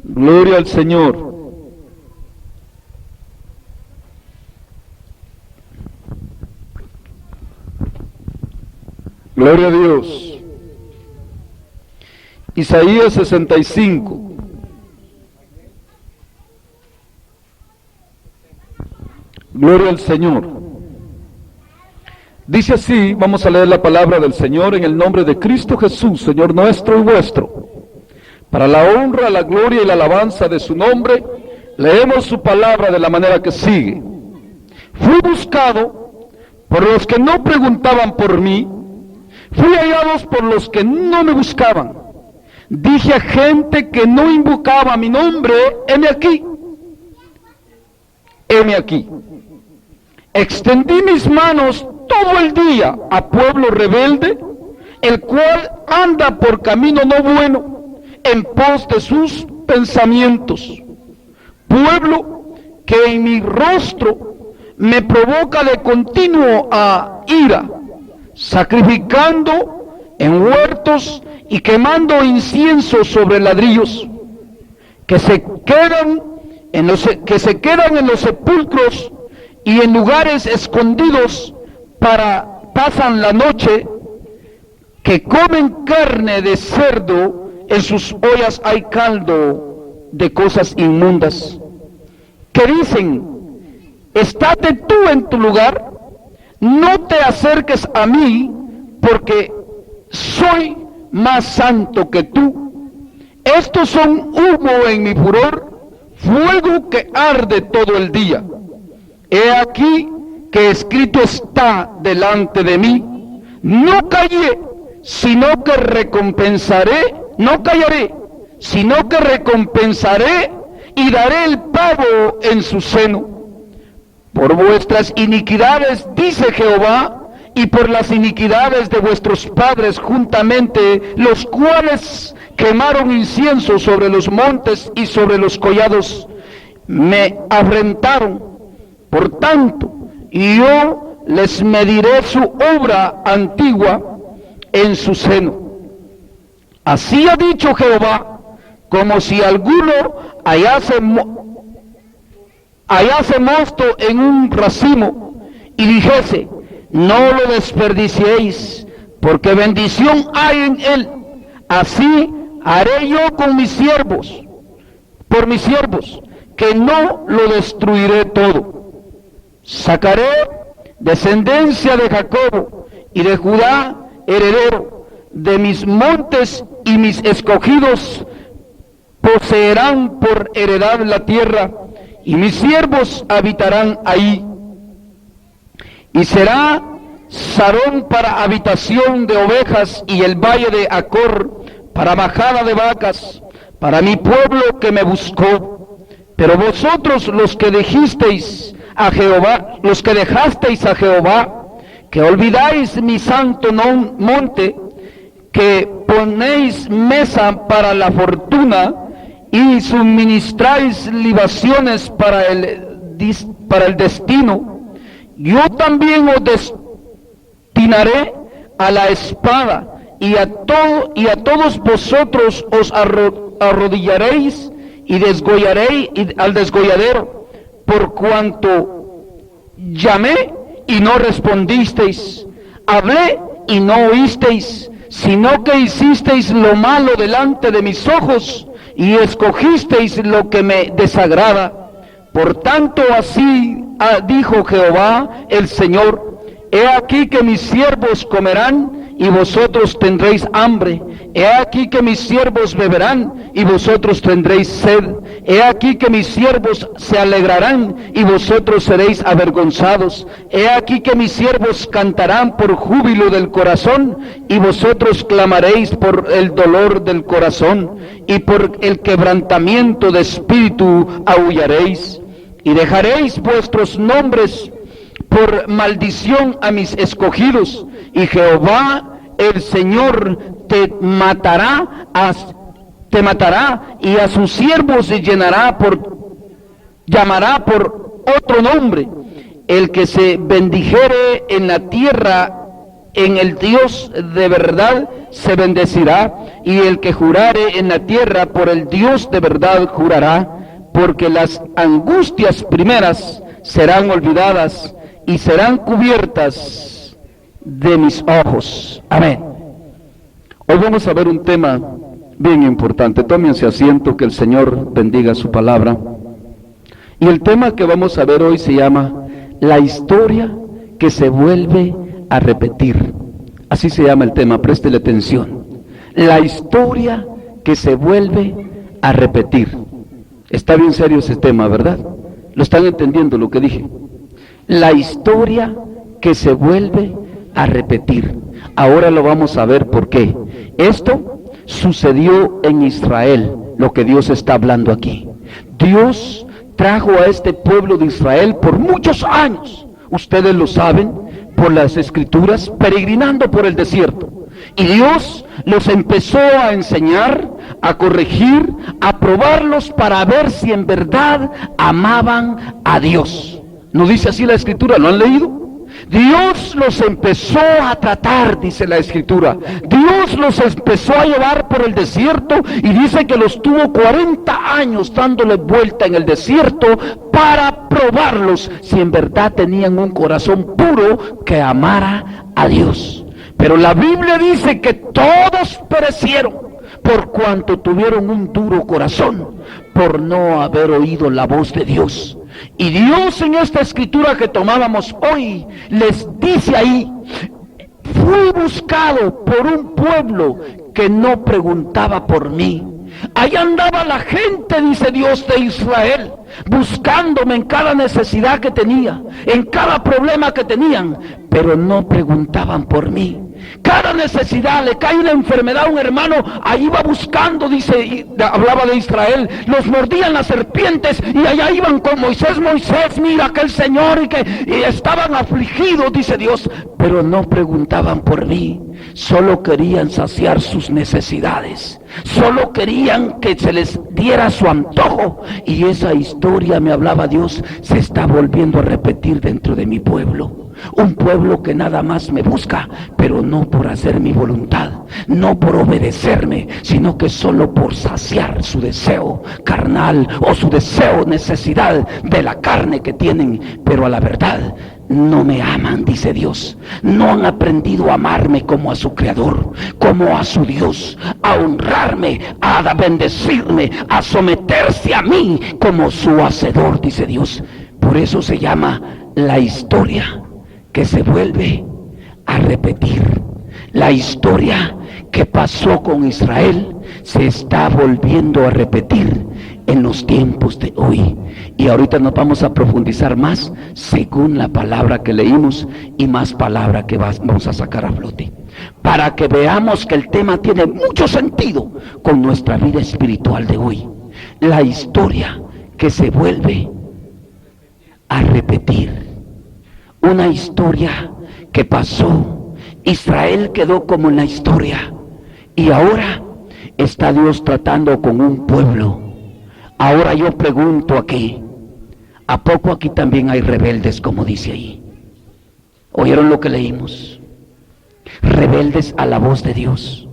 Gloria al Señor. Gloria a Dios. Isaías 65. Gloria al Señor. Dice así, vamos a leer la palabra del Señor en el nombre de Cristo Jesús, Señor nuestro y vuestro. Para la honra, la gloria y la alabanza de su nombre, leemos su palabra de la manera que sigue. Fui buscado por los que no preguntaban por mí, fui hallados por los que no me buscaban. Dije a gente que no invocaba mi nombre, heme aquí, heme aquí. Extendí mis manos todo el día a pueblo rebelde, el cual anda por camino no bueno, en pos de sus pensamientos. Pueblo que en mi rostro me provoca de continuo a ira, sacrificando en huertos y quemando incienso sobre ladrillos, que se quedan en los sepulcros y en lugares escondidos pasan la noche, que comen carne de cerdo, en sus ollas hay caldo de cosas inmundas, que dicen, estate tú en tu lugar, no te acerques a mí, porque soy más santo que tú. Estos son humo en mi furor, fuego que arde todo el día. He aquí que escrito está delante de mí, no callé, sino que recompensaré, no callaré, sino que recompensaré y daré el pago en su seno. Por vuestras iniquidades, dice Jehová, y por las iniquidades de vuestros padres juntamente, los cuales quemaron incienso sobre los montes y sobre los collados, me afrentaron. Por tanto, yo les mediré su obra antigua en su seno. Así ha dicho Jehová, como si alguno hallase mosto en un racimo y dijese, no lo desperdiciéis, porque bendición hay en él. Así haré yo con mis siervos, por mis siervos, que no lo destruiré todo. Sacaré descendencia de Jacob y de Judá heredero, de mis montes y mis escogidos poseerán por heredad la tierra, y mis siervos habitarán ahí. Y será Sarón para habitación de ovejas, y el valle de Acor para bajada de vacas, para mi pueblo que me buscó. Pero vosotros los que dejasteis a Jehová, que olvidáis mi santo monte, que ponéis mesa para la fortuna y suministráis libaciones para el destino, yo también os destinaré a la espada, y a todos vosotros os arrodillaréis y desgollaréis al desgolladero, por cuanto llamé y no respondisteis, hablé y no oísteis, sino que hicisteis lo malo delante de mis ojos y escogisteis lo que me desagrada. Por tanto, así dijo Jehová el Señor, he aquí que mis siervos comerán y vosotros tendréis hambre. He aquí que mis siervos beberán y vosotros tendréis sed. He aquí que mis siervos se alegrarán y vosotros seréis avergonzados. He aquí que mis siervos cantarán por júbilo del corazón y vosotros clamaréis por el dolor del corazón, y por el quebrantamiento de espíritu aullaréis. Y dejaréis vuestros nombres por maldición a mis escogidos, y Jehová el Señor te matará y a sus siervos llamará por otro nombre. El que se bendijere en la tierra en el Dios de verdad se bendecirá, y el que jurare en la tierra por el Dios de verdad jurará, porque las angustias primeras serán olvidadas y serán cubiertas de mis ojos. Amén. Hoy vamos a ver un tema bien importante. Tómense asiento, que el Señor bendiga su palabra. Y el tema que vamos a ver hoy se llama la historia que se vuelve a repetir. Así se llama el tema, préstele atención. La historia que se vuelve a repetir. Está bien serio ese tema, ¿verdad? ¿Lo están entendiendo lo que dije? La historia que se vuelve a repetir. Ahora lo vamos a ver por qué. Esto sucedió en Israel, lo que Dios está hablando aquí. Dios trajo a este pueblo de Israel por muchos años, ustedes lo saben, por las escrituras, peregrinando por el desierto. Y Dios los empezó a enseñar, a corregir, a probarlos para ver si en verdad amaban a Dios. ¿No dice así la escritura? ¿Lo han leído? Dios los empezó a tratar, dice la escritura. Dios los empezó a llevar por el desierto y dice que los tuvo 40 años dándole vuelta en el desierto para probarlos si en verdad tenían un corazón puro que amara a Dios. Pero la Biblia dice que todos perecieron por cuanto tuvieron un duro corazón, por no haber oído la voz de Dios. Y Dios en esta escritura que tomábamos hoy les dice ahí: fui buscado por un pueblo que no preguntaba por mí. Ahí andaba la gente, dice Dios, de Israel, buscándome en cada necesidad que tenía, en cada problema que tenían, pero no preguntaban por mí. Cada necesidad, le cae una enfermedad a un hermano, ahí va buscando, dice, hablaba de Israel, los mordían las serpientes y allá iban con Moisés, mira aquel Señor, y estaban afligidos, dice Dios, pero no preguntaban por mí, solo querían saciar sus necesidades, solo querían que se les diera su antojo, y esa historia, me hablaba Dios, se está volviendo a repetir dentro de mi pueblo. Un pueblo que nada más me busca, pero no por hacer mi voluntad, no por obedecerme, sino que solo por saciar su deseo carnal o su deseo, necesidad de la carne que tienen, pero a la verdad no me aman, dice Dios. No han aprendido a amarme como a su creador, como a su Dios, a honrarme, a bendecirme, a someterse a mí como su hacedor, dice Dios. Por eso se llama la historia que se vuelve a repetir. La historia que pasó con Israel se está volviendo a repetir en los tiempos de hoy. Y ahorita nos vamos a profundizar más según la palabra que leímos y más palabra que vamos a sacar a flote, para que veamos que el tema tiene mucho sentido con nuestra vida espiritual de hoy. La historia que se vuelve a repetir. Una historia que pasó, Israel quedó como en la historia, y ahora está Dios tratando con un pueblo. Ahora yo pregunto aquí, ¿a poco aquí también hay rebeldes, como dice ahí? ¿Oyeron lo que leímos? Rebeldes a la voz de Dios,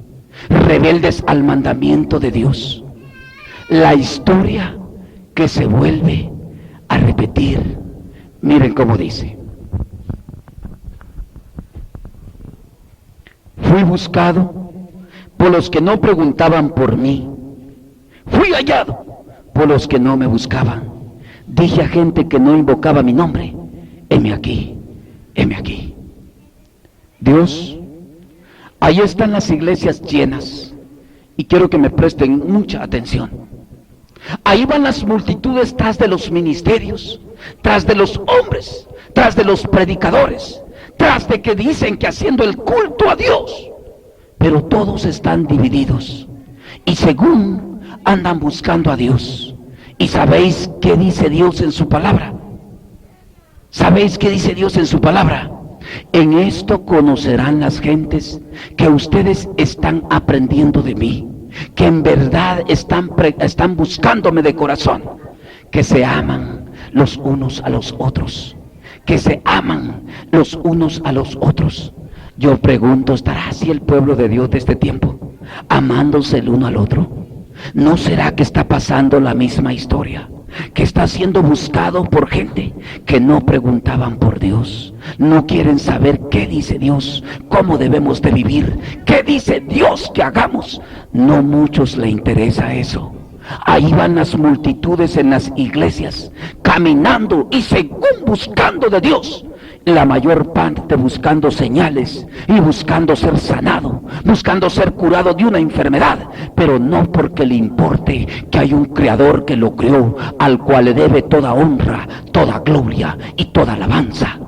rebeldes al mandamiento de Dios. La historia que se vuelve a repetir. Miren cómo dice: fui buscado por los que no preguntaban por mí. Fui hallado por los que no me buscaban. Dije a gente que no invocaba mi nombre: heme aquí, heme aquí. Dios, ahí están las iglesias llenas, y quiero que me presten mucha atención. Ahí van las multitudes tras de los ministerios, tras de los hombres, tras de los predicadores, tras de que dicen que haciendo el culto a Dios, pero todos están divididos y según andan buscando a Dios. ¿Y sabéis qué dice Dios en su palabra? ¿Sabéis qué dice Dios en su palabra? En esto conocerán las gentes que ustedes están aprendiendo de mí, que en verdad están buscándome de corazón, que se aman los unos a los otros, que se aman los unos a los otros. Yo pregunto, ¿estará así el pueblo de Dios de este tiempo, amándose el uno al otro? ¿No será que está pasando la misma historia? Que está siendo buscado por gente que no preguntaban por Dios, no quieren saber qué dice Dios, cómo debemos de vivir, qué dice Dios que hagamos. No muchos le interesa eso. Ahí van las multitudes en las iglesias, caminando y según buscando de Dios, la mayor parte buscando señales y buscando ser sanado, buscando ser curado de una enfermedad, pero no porque le importe que hay un creador que lo creó, al cual le debe toda honra, toda gloria y toda alabanza.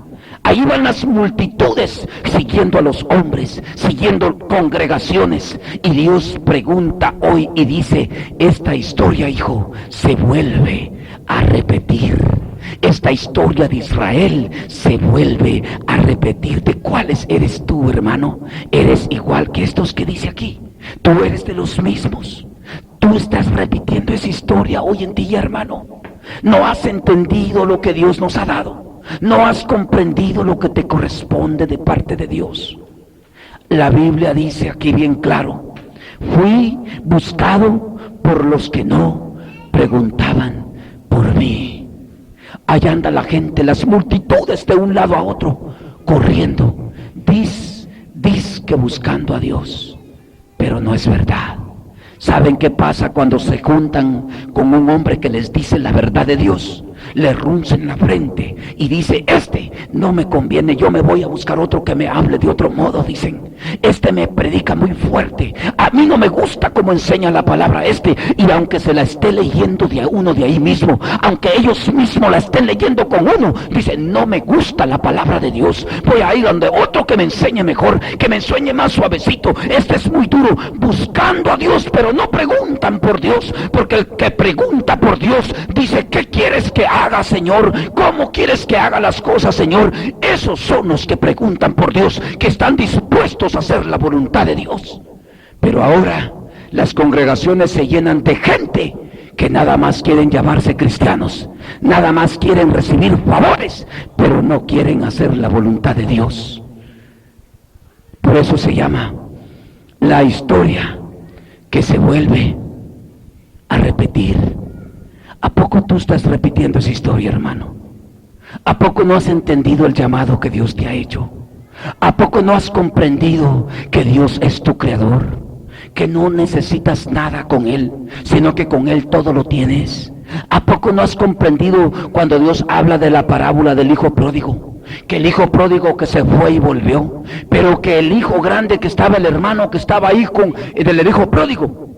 Ahí van las multitudes siguiendo a los hombres, siguiendo congregaciones, y Dios pregunta hoy y dice: esta historia, hijo, se vuelve a repetir. Esta historia de Israel se vuelve a repetir. ¿De cuáles eres tú, hermano? Eres igual que estos que dice aquí. Tú eres de los mismos. Tú estás repitiendo esa historia hoy en día, hermano. No has entendido lo que Dios nos ha dado. No has comprendido lo que te corresponde de parte de Dios. La Biblia dice aquí bien claro: fui buscado por los que no preguntaban por mí. Allá anda la gente, las multitudes de un lado a otro, corriendo, diz que buscando a Dios, pero no es verdad. ¿Saben qué pasa cuando se juntan con un hombre que les dice la verdad de Dios? Le runcen la frente y dice: este no me conviene, yo me voy a buscar otro que me hable de otro modo. Dicen: este me predica muy fuerte, a mí no me gusta cómo enseña la palabra este. Y aunque se la esté leyendo de uno de ahí mismo, aunque ellos mismos la estén leyendo con uno, dicen: no me gusta la palabra de Dios, voy a ir donde otro que me enseñe mejor, que me enseñe más suavecito. Este es muy duro, buscando a Dios, pero no preguntan por Dios, porque el que pregunta por Dios dice: ¿qué quieres que haga, Señor? ¿Cómo quieres que haga las cosas, Señor? Esos son los que preguntan por Dios, que están dispuestos a hacer la voluntad de Dios. Pero ahora las congregaciones se llenan de gente que nada más quieren llamarse cristianos, nada más quieren recibir favores, pero no quieren hacer la voluntad de Dios. Por eso se llama la historia que se vuelve a repetir. ¿A poco tú estás repitiendo esa historia, hermano? ¿A poco no has entendido el llamado que Dios te ha hecho? ¿A poco no has comprendido que Dios es tu creador? Que no necesitas nada con Él, sino que con Él todo lo tienes. ¿A poco no has comprendido cuando Dios habla de la parábola del hijo pródigo? Que el hijo pródigo que se fue y volvió, pero que el hijo grande que estaba, el hermano que estaba ahí con el hijo pródigo,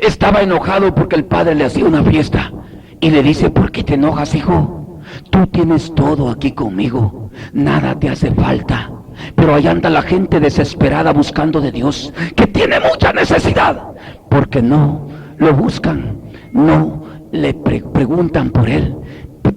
estaba enojado porque el padre le hacía una fiesta y le dice: ¿por qué te enojas, hijo? Tú tienes todo aquí conmigo, nada te hace falta. Pero allá anda la gente desesperada buscando de Dios, que tiene mucha necesidad, porque no lo buscan, no le preguntan por Él.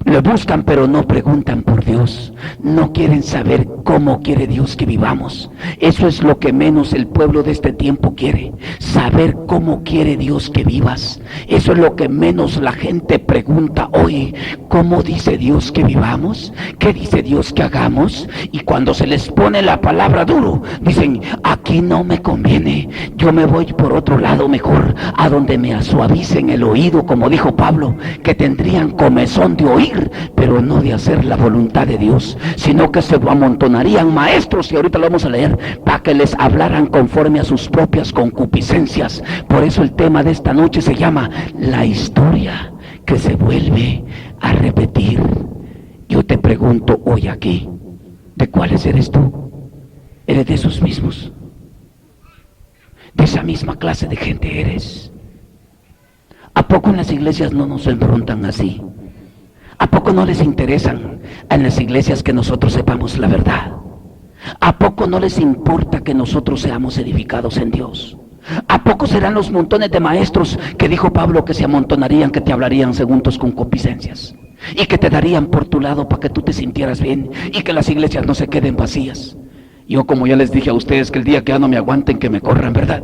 Le buscan pero no preguntan por Dios. No quieren saber cómo quiere Dios que vivamos. Eso es lo que menos el pueblo de este tiempo quiere, saber cómo quiere Dios que vivas. Eso es lo que menos la gente pregunta hoy: ¿cómo dice Dios que vivamos? ¿Qué dice Dios que hagamos? Y cuando se les pone la palabra duro, dicen: aquí no me conviene, yo me voy por otro lado mejor, a donde me suavicen el oído, como dijo Pablo, que tendrían comezón de oír, pero no de hacer la voluntad de Dios, sino que se amontonarían maestros, y ahorita lo vamos a leer, para que les hablaran conforme a sus propias concupiscencias. Por eso el tema de esta noche se llama la historia que se vuelve a repetir. Yo te pregunto hoy aquí: ¿de cuáles eres tú? ¿Eres de esos mismos? ¿De esa misma clase de gente eres? ¿A poco en las iglesias no nos enfrentan así? ¿A poco no les interesan en las iglesias que nosotros sepamos la verdad? ¿A poco no les importa que nosotros seamos edificados en Dios? ¿A poco serán los montones de maestros que dijo Pablo que se amontonarían, que te hablarían según tus concupiscencias y que te darían por tu lado para que tú te sintieras bien y que las iglesias no se queden vacías? Yo, como ya les dije a ustedes, que el día que ya no me aguanten, que me corran, ¿verdad?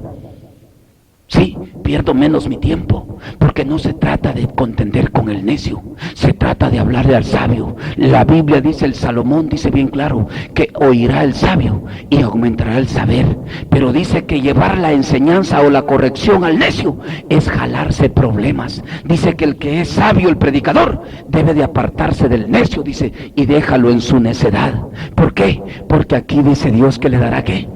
Sí, pierdo menos mi tiempo, porque no se trata de contender con el necio, se trata de hablarle al sabio. La Biblia dice, el Salomón dice bien claro, que oirá el sabio y aumentará el saber, pero dice que llevar la enseñanza o la corrección al necio es jalarse problemas. Dice que el que es sabio, el predicador, debe de apartarse del necio, dice, y déjalo en su necedad. ¿Por qué? Porque aquí dice Dios que le dará, ¿qué?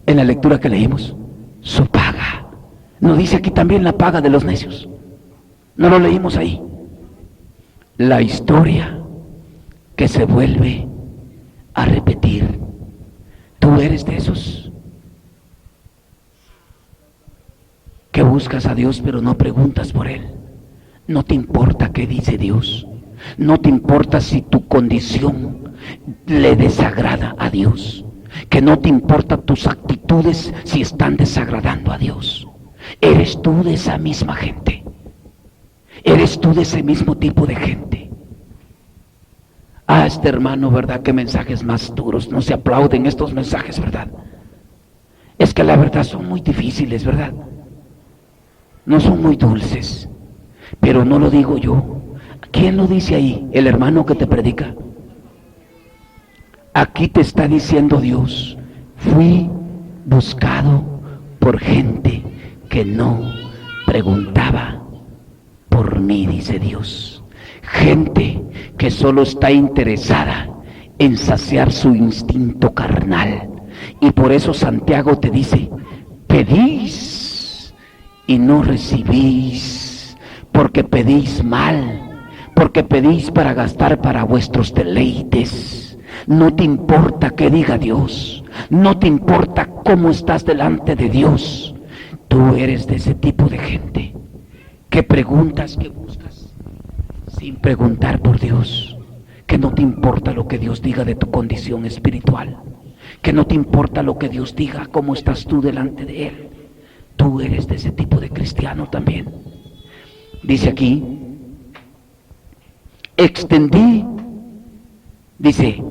En la lectura que leímos, su paga. ¿No dice aquí también la paga de los necios? ¿No lo leímos ahí? La historia que se vuelve a repetir. ¿Tú eres de esos que buscas a Dios pero no preguntas por Él? No te importa qué dice Dios. No te importa si tu condición le desagrada a Dios. Que no te importa tus actitudes si están desagradando a Dios. ¿Eres tú de esa misma gente? ¿Eres tú de ese mismo tipo de gente? Este hermano, ¿verdad? Qué mensajes más duros. No se aplauden estos mensajes, ¿verdad? Es que la verdad son muy difíciles, ¿verdad? No son muy dulces. Pero no lo digo yo. ¿Quién lo dice ahí? El hermano que te predica. Aquí te está diciendo Dios, fui buscado por gente que no preguntaba por mí, dice Dios. Gente que solo está interesada en saciar su instinto carnal. Y por eso Santiago te dice, pedís y no recibís, porque pedís mal, porque pedís para gastar para vuestros deleites. No te importa qué diga Dios, no te importa cómo estás delante de Dios. Tú eres de ese tipo de gente que preguntas, que buscas, sin preguntar por Dios, que no te importa lo que Dios diga de tu condición espiritual, que no te importa lo que Dios diga, cómo estás tú delante de Él. Tú eres de ese tipo de cristiano también. Dice aquí, extendí, dice,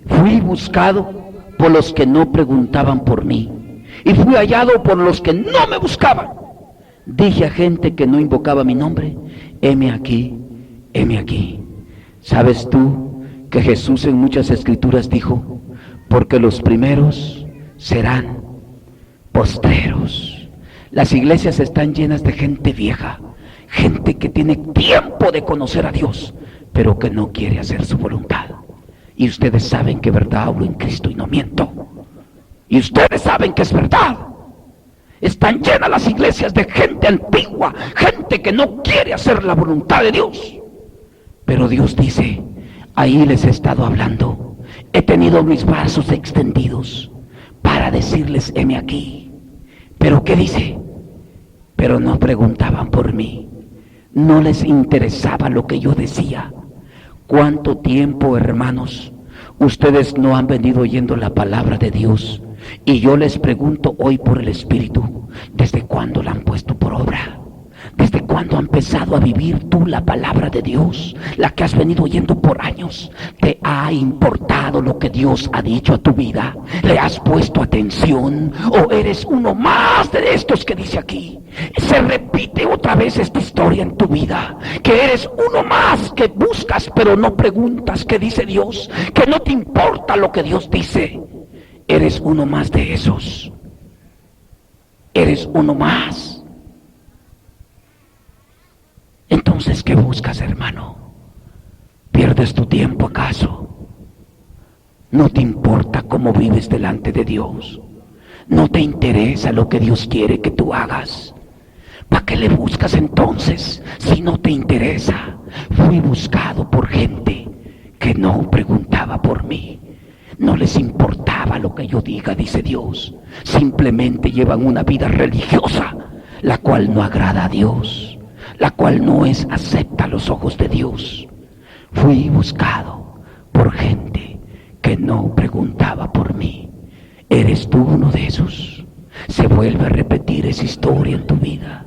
fui buscado por los que no preguntaban por mí, y fui hallado por los que no me buscaban. Dije a gente que no invocaba mi nombre, heme aquí, heme aquí. ¿Sabes tú que Jesús en muchas escrituras dijo, porque los primeros serán postreros? Las iglesias están llenas de gente vieja, gente que tiene tiempo de conocer a Dios, pero que no quiere hacer su voluntad. Y ustedes saben que verdad hablo en Cristo y no miento. Y ustedes saben que es verdad. Están llenas las iglesias de gente antigua, gente que no quiere hacer la voluntad de Dios. Pero Dios dice, ahí les he estado hablando. He tenido mis brazos extendidos para decirles, heme aquí. ¿Pero qué dice? Pero no preguntaban por mí. No les interesaba lo que yo decía. ¿Cuánto tiempo, hermanos, ustedes no han venido oyendo la palabra de Dios? Y yo les pregunto hoy por el Espíritu, ¿desde cuándo la han puesto por obra? ¿Desde cuándo ha empezado a vivir tú la palabra de Dios? La que has venido oyendo por años. ¿Te ha importado lo que Dios ha dicho a tu vida? ¿Le has puesto atención? ¿O eres uno más de estos que dice aquí? Se repite otra vez esta historia en tu vida, que eres uno más que buscas pero no preguntas qué dice Dios, que no te importa lo que Dios dice. Eres uno más de esos. Eres uno más. Entonces, ¿qué buscas, hermano? ¿Pierdes tu tiempo acaso? ¿No te importa cómo vives delante de Dios? ¿No te interesa lo que Dios quiere que tú hagas? ¿Para qué le buscas entonces si no te interesa? Fui buscado por gente que no preguntaba por mí. No les importaba lo que yo diga, dice Dios. Simplemente llevan una vida religiosa, la cual no agrada a Dios, la cual no es acepta a los ojos de Dios. Fui buscado por gente que no preguntaba por mí. ¿Eres tú uno de esos? Se vuelve a repetir esa historia en tu vida.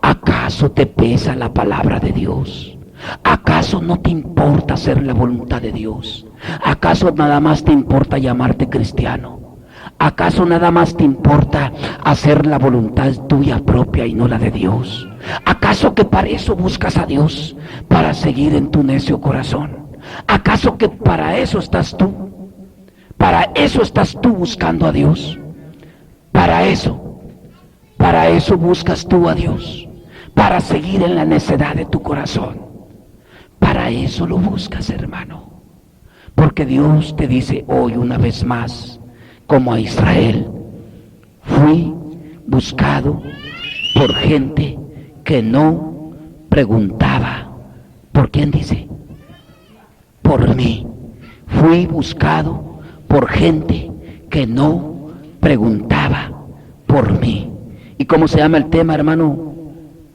¿Acaso te pesa la palabra de Dios? ¿Acaso no te importa hacer la voluntad de Dios? ¿Acaso nada más te importa llamarte cristiano? ¿Acaso nada más te importa hacer la voluntad tuya propia y no la de Dios? ¿Acaso que para eso buscas a Dios? Para seguir en tu necio corazón. ¿Acaso que para eso estás tú? ¿Para eso estás tú buscando a Dios? Para eso buscas tú a Dios. Para seguir en la necedad de tu corazón. Para eso lo buscas, hermano. Porque Dios te dice hoy una vez más, como a Israel, fui buscado por gente que no preguntaba. ¿Por quién dice? Por mí. Fui buscado por gente que no preguntaba por mí. ¿Y cómo se llama el tema, hermano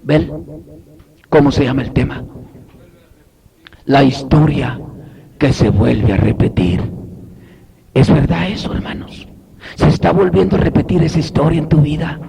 Bel? ¿Cómo se llama el tema? La historia que se vuelve a repetir. ¿Es verdad eso, hermanos? ¿Se está volviendo a repetir esa historia en tu vida?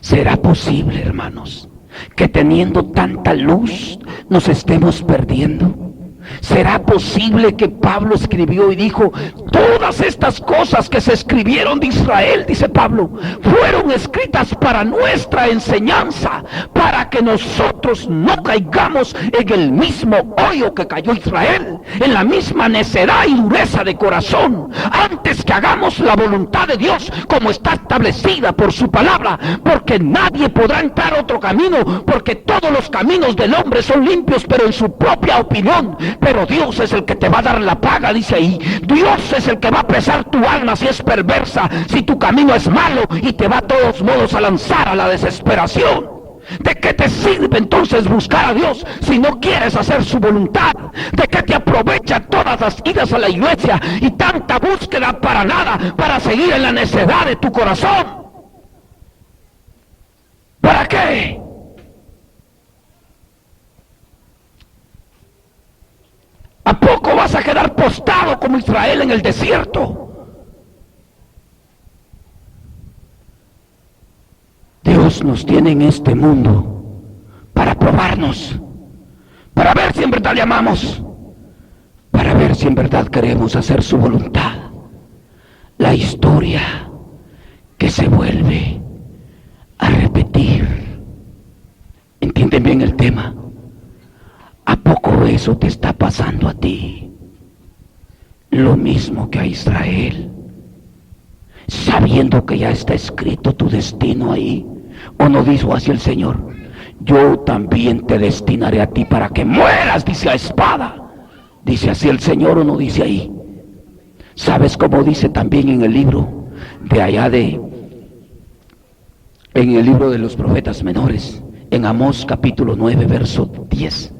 ¿Será posible, hermanos, que teniendo tanta luz nos estemos perdiendo? ¿Será posible que Pablo escribió y dijo, todas estas cosas que se escribieron de Israel, dice Pablo, fueron escritas para nuestra enseñanza, para que nosotros no caigamos en el mismo hoyo que cayó Israel, en la misma necedad y dureza de corazón, antes que hagamos la voluntad de Dios como está establecida por su palabra, porque nadie podrá entrar otro camino, porque todos los caminos del hombre son limpios, pero en su propia opinión. Pero Dios es el que te va a dar la paga, dice ahí. Dios es el que va a pesar tu alma si es perversa, si tu camino es malo, y te va a todos modos a lanzar a la desesperación. ¿De qué te sirve entonces buscar a Dios si no quieres hacer su voluntad? ¿De qué te aprovecha todas las idas a la iglesia y tanta búsqueda para nada, para seguir en la necedad de tu corazón? ¿Para qué? ¿A poco vas a quedar postrado como Israel en el desierto? Dios nos tiene en este mundo para probarnos, para ver si en verdad le amamos, para ver si en verdad queremos hacer su voluntad. La historia que se vuelve a repetir. ¿Entienden bien el tema? ¿A poco eso te está pasando a ti? Lo mismo que a Israel, sabiendo que ya está escrito tu destino ahí. ¿O no dijo así el Señor? Yo también te destinaré a ti para que mueras, dice, a espada. ¿Dice así el Señor o no dice ahí? ¿Sabes cómo dice también en el libro de allá en el libro de los profetas menores, en Amós capítulo 9, verso 10?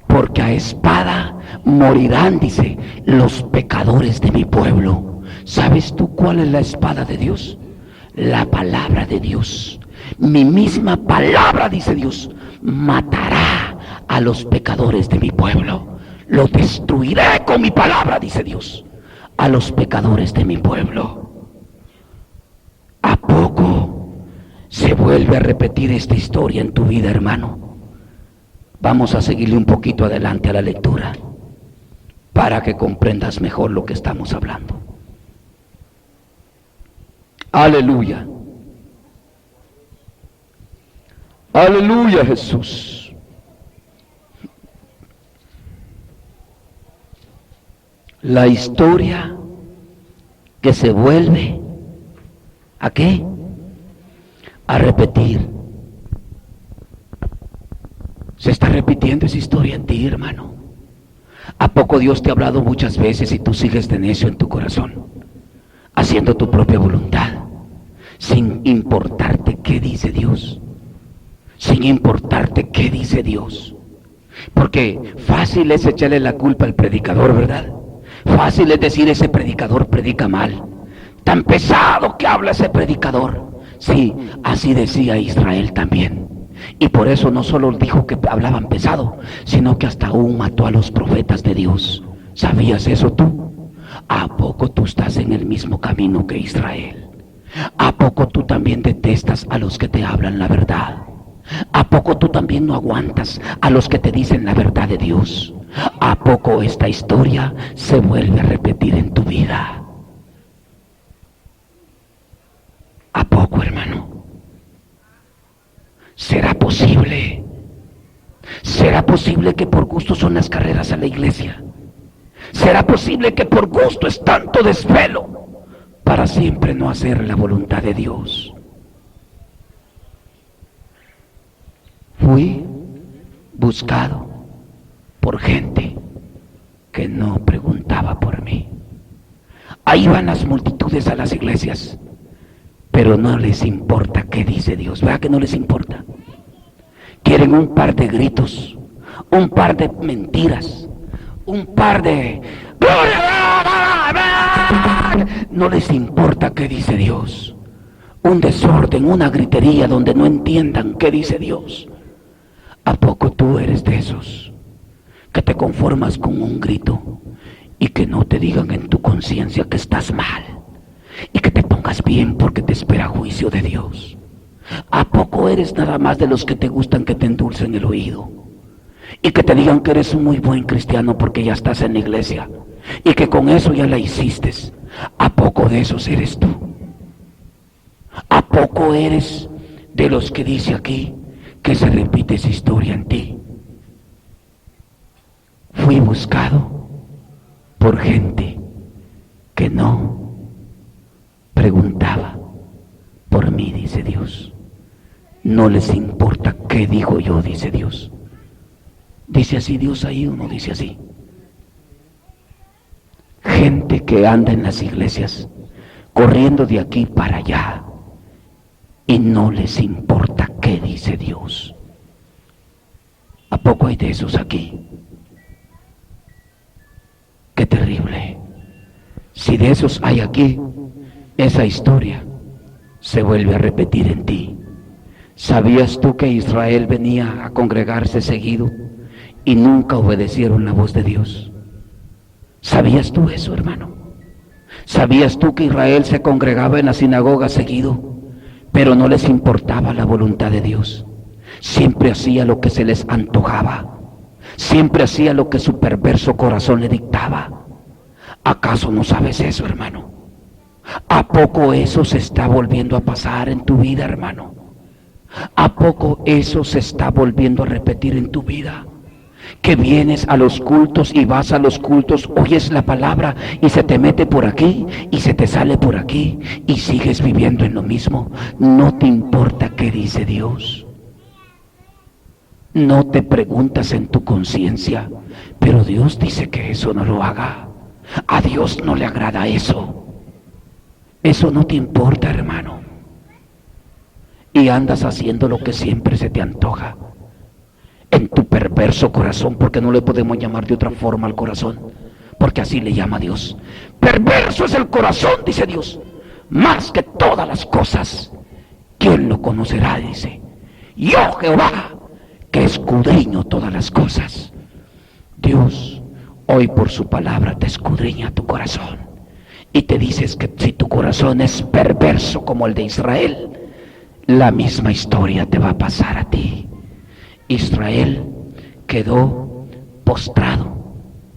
Porque a espada morirán, dice, los pecadores de mi pueblo. ¿Sabes tú cuál es la espada de Dios? La palabra de Dios. Mi misma palabra, dice Dios, matará a los pecadores de mi pueblo. Lo destruiré con mi palabra, dice Dios, a los pecadores de mi pueblo. ¿A poco se vuelve a repetir esta historia en tu vida, hermano? Vamos a seguirle un poquito adelante a la lectura para que comprendas mejor lo que estamos hablando. Aleluya. Aleluya, Jesús. La historia que se vuelve ¿a qué? A repetir. Se está repitiendo esa historia en ti, hermano. ¿A poco Dios te ha hablado muchas veces y tú sigues de necio en tu corazón, haciendo tu propia voluntad, sin importarte qué dice Dios? Sin importarte qué dice Dios. Porque fácil es echarle la culpa al predicador, ¿verdad? Fácil es decir, ese predicador predica mal. Tan pesado que habla ese predicador. Sí, así decía Israel también. Y por eso no solo dijo que hablaban pesado, sino que hasta aún mató a los profetas de Dios. ¿Sabías eso tú? ¿A poco tú estás en el mismo camino que Israel? ¿A poco tú también detestas a los que te hablan la verdad? ¿A poco tú también no aguantas a los que te dicen la verdad de Dios? ¿A poco esta historia se vuelve a repetir en tu vida? posible que por gusto son las carreras a la iglesia? ¿Será posible que por gusto es tanto desvelo para siempre no hacer la voluntad de Dios? Fui buscado por gente que no preguntaba por mí. Ahí van las multitudes a las iglesias, pero no les importa qué dice Dios. ¿Verdad que no les importa? Quieren un par de gritos, un par de mentiras, un par de... No les importa qué dice Dios. Un desorden, una gritería donde no entiendan qué dice Dios. ¿A poco tú eres de esos que te conformas con un grito y que no te digan en tu conciencia que estás mal y que te pongas bien porque te espera juicio de Dios? ¿A poco eres nada más de los que te gustan que te endulcen el oído y que te digan que eres un muy buen cristiano porque ya estás en la iglesia y que con eso ya la hiciste? ¿A poco de esos eres tú? ¿A poco eres de los que dice aquí que se repite esa historia en ti? Fui buscado por gente que no preguntaba por mí, dice Dios. No les importa qué digo yo, dice Dios. ¿Dice así Dios ahí o no dice así? Gente que anda en las iglesias corriendo de aquí para allá y no les importa qué dice Dios. ¿A poco hay de esos aquí? Qué terrible. Si de esos hay aquí, esa historia se vuelve a repetir en ti. ¿Sabías tú que Israel venía a congregarse seguido y nunca obedecieron la voz de Dios? ¿Sabías tú eso, hermano? ¿Sabías tú que Israel se congregaba en la sinagoga seguido, pero no les importaba la voluntad de Dios? Siempre hacía lo que se les antojaba. Siempre hacía lo que su perverso corazón le dictaba. ¿Acaso no sabes eso, hermano? ¿A poco eso se está volviendo a pasar en tu vida, hermano? ¿A poco eso se está volviendo a repetir en tu vida? Que vienes a los cultos y vas a los cultos, oyes la palabra y se te mete por aquí y se te sale por aquí y sigues viviendo en lo mismo. No te importa qué dice Dios. No te preguntas en tu conciencia, pero Dios dice que eso no lo haga. A Dios no le agrada eso. Eso no te importa, hermano. Y andas haciendo lo que siempre se te antoja. En tu perverso corazón, porque no le podemos llamar de otra forma al corazón, porque así le llama Dios. Perverso es el corazón, dice Dios, más que todas las cosas. ¿Quién lo conocerá? Dice. Yo, Jehová, que escudriño todas las cosas. Dios, hoy por su palabra te escudriña tu corazón y te dices que si tu corazón es perverso como el de Israel, la misma historia te va a pasar a ti. Israel quedó postrado.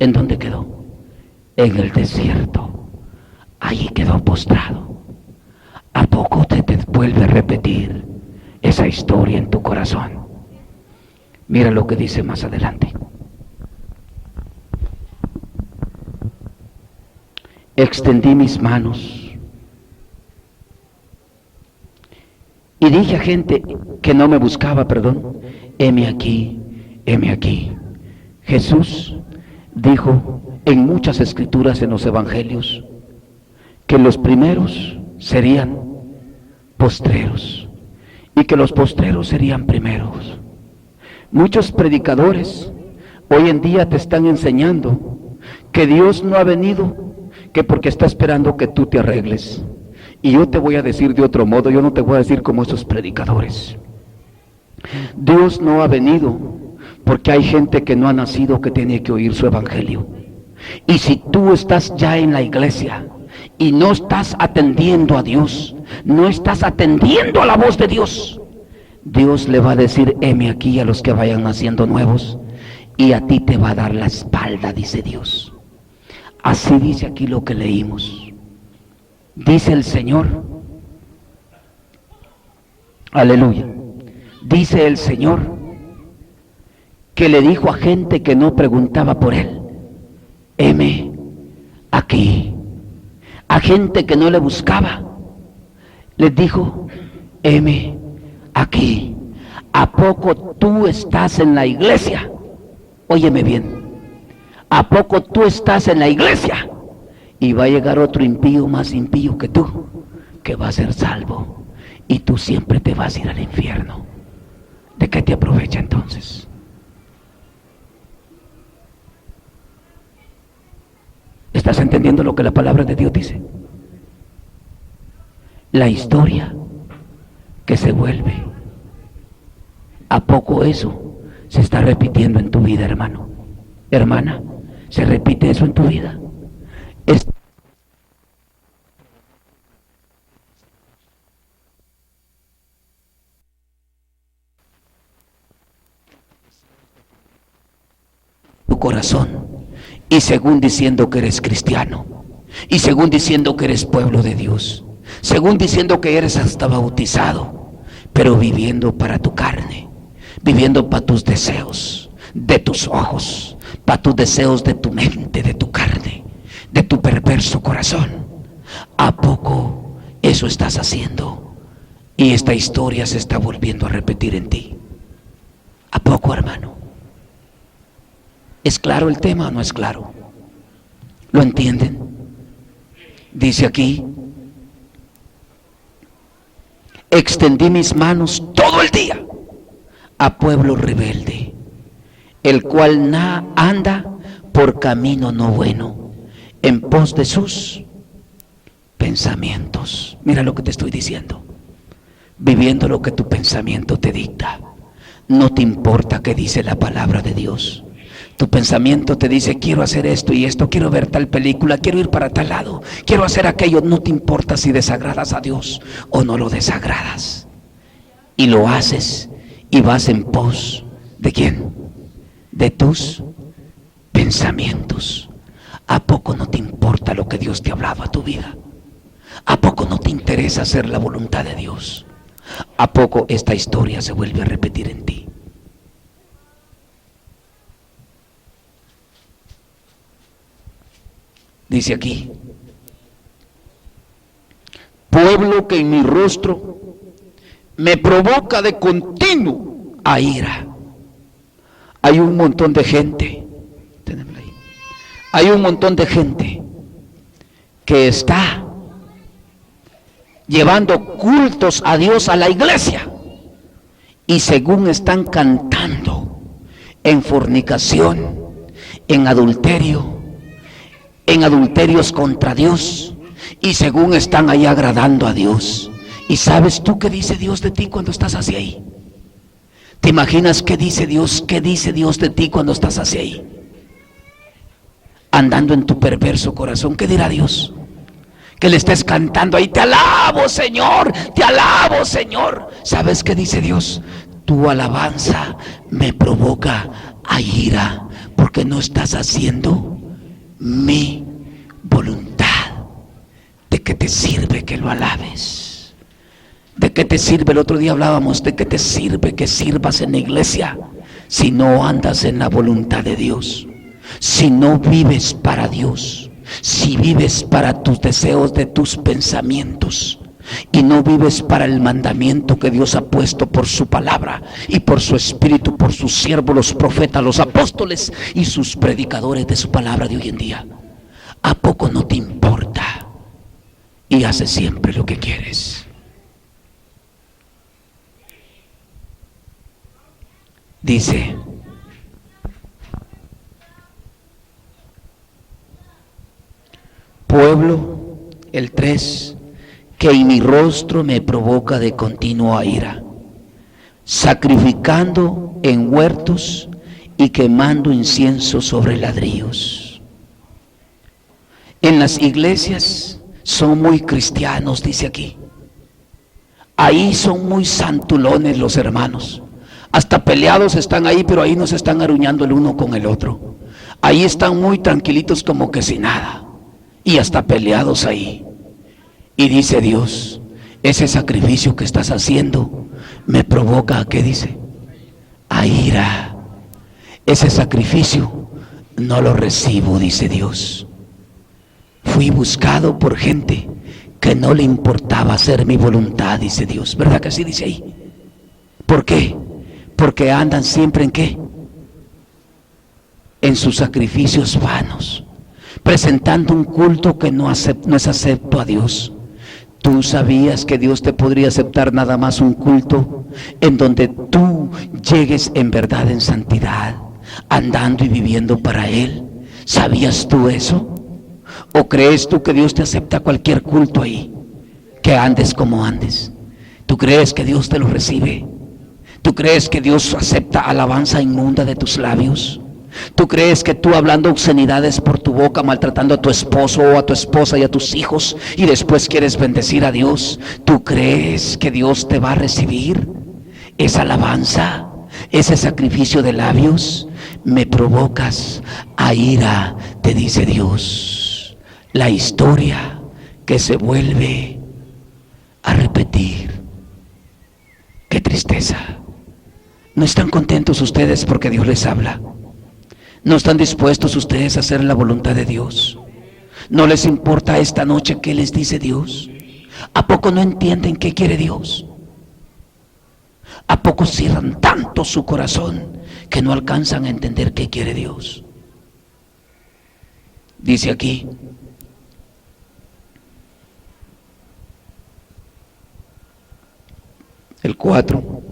¿En dónde quedó? En el desierto. Allí quedó postrado. ¿A poco te vuelve a repetir esa historia en tu corazón? Mira lo que dice más adelante. Extendí mis manos y dije a gente que no me buscaba, heme aquí, heme aquí. Jesús dijo en muchas escrituras en los evangelios que los primeros serían postreros y que los postreros serían primeros. Muchos predicadores hoy en día te están enseñando que Dios no ha venido, que porque está esperando que tú te arregles. Y yo te voy a decir de otro modo, yo no te voy a decir como esos predicadores. Dios no ha venido porque hay gente que no ha nacido que tiene que oír su evangelio. Y si tú estás ya en la iglesia y no estás atendiendo a Dios, no estás atendiendo a la voz de Dios, Dios le va a decir, heme aquí a los que vayan naciendo nuevos, y a ti te va a dar la espalda, dice Dios. Así dice aquí lo que leímos. Dice el Señor, aleluya, dice el Señor que le dijo a gente que no preguntaba por él: heme aquí. A gente que no le buscaba, les dijo: heme aquí. ¿A poco tú estás en la iglesia? Óyeme bien, ¿a poco tú estás en la iglesia? Y va a llegar otro impío más impío que tú, que va a ser salvo, y tú siempre te vas a ir al infierno. ¿De qué te aprovecha entonces? ¿Estás entendiendo lo que la palabra de Dios dice? La historia que se vuelve. ¿A poco eso se está repitiendo en tu vida, hermano? Hermana, ¿se repite eso en tu vida? Tu corazón, y según diciendo que eres cristiano, y según diciendo que eres pueblo de Dios, según diciendo que eres hasta bautizado, pero viviendo para tu carne, viviendo para tus deseos de tus ojos, para tus deseos de tu mente, de tu carne, de tu perverso corazón. ¿A poco eso estás haciendo? Y esta historia se está volviendo a repetir en ti. ¿A poco, hermano? ¿Es claro el tema o no es claro? ¿Lo entienden? Dice aquí: extendí mis manos todo el día a pueblo rebelde, el cual anda por camino no bueno, en pos de sus pensamientos. Mira lo que te estoy diciendo: viviendo lo que tu pensamiento te dicta. No te importa qué dice la palabra de Dios. Tu pensamiento te dice: quiero hacer esto y esto, quiero ver tal película, quiero ir para tal lado, quiero hacer aquello. No te importa si desagradas a Dios o no lo desagradas. Y lo haces y vas en pos ¿de quién? De tus pensamientos. ¿A poco no te importa lo que Dios te ha hablado a tu vida? ¿A poco no te interesa hacer la voluntad de Dios? ¿A poco esta historia se vuelve a repetir en ti? Dice aquí: pueblo que en mi rostro me provoca de continuo a ira. Hay un montón de gente, hay un montón de gente que está llevando cultos a Dios a la iglesia, y según están cantando en fornicación, en adulterio, en adulterios contra Dios, y según están ahí agradando a Dios. ¿Y sabes tú qué dice Dios de ti cuando estás hacia ahí? ¿Te imaginas qué dice Dios? ¿Qué dice Dios de ti cuando estás hacia ahí? Andando en tu perverso corazón, ¿qué dirá Dios? Que le estés cantando ahí: te alabo, Señor, te alabo, Señor. ¿Sabes qué dice Dios? Tu alabanza me provoca a ira, porque no estás haciendo mi voluntad. ¿De qué te sirve que lo alabes? ¿De qué te sirve? El otro día hablábamos: ¿de qué te sirve que sirvas en la iglesia si no andas en la voluntad de Dios? Si no vives para Dios, si vives para tus deseos de tus pensamientos y no vives para el mandamiento que Dios ha puesto por su palabra y por su espíritu, por sus siervos, los profetas, los apóstoles y sus predicadores de su palabra de hoy en día. ¿A poco no te importa y haces siempre lo que quieres? Dice: pueblo, el 3, que en mi rostro me provoca de continuo a ira, sacrificando en huertos y quemando incienso sobre ladrillos. En las iglesias son muy cristianos, dice aquí. Ahí son muy santulones los hermanos. Hasta peleados están ahí, pero ahí no se están aruñando el uno con el otro. Ahí están muy tranquilitos como que sin nada. Y hasta peleados ahí. Y dice Dios: ese sacrificio que estás haciendo me provoca, ¿qué dice? A ira. ese sacrificio no lo recibo, dice Dios. Fui buscado por gente que no le importaba hacer mi voluntad, dice Dios. ¿Verdad que así dice ahí? ¿Por qué? Porque andan siempre ¿en qué? En sus sacrificios vanos, presentando un culto que no es acepto a Dios. ¿Tú sabías que Dios te podría aceptar nada más un culto en donde tú llegues en verdad en santidad, andando y viviendo para Él? ¿Sabías tú eso? ¿O crees tú que Dios te acepta cualquier culto ahí? Que andes como andes. ¿Tú crees que Dios te lo recibe? ¿Tú crees que Dios acepta alabanza inmunda de tus labios? ¿Tú crees que tú hablando obscenidades por tu boca, maltratando a tu esposo o a tu esposa y a tus hijos, y después quieres bendecir a Dios? ¿Tú crees que Dios te va a recibir esa alabanza, ese sacrificio de labios? Me provocas a ira, te dice Dios. La historia que se vuelve a repetir. ¡Qué tristeza! No están contentos ustedes porque Dios les habla. ¿No están dispuestos ustedes a hacer la voluntad de Dios? ¿No les importa esta noche qué les dice Dios? ¿A poco no entienden qué quiere Dios? ¿A poco cierran tanto su corazón que no alcanzan a entender qué quiere Dios? Dice aquí, el 4,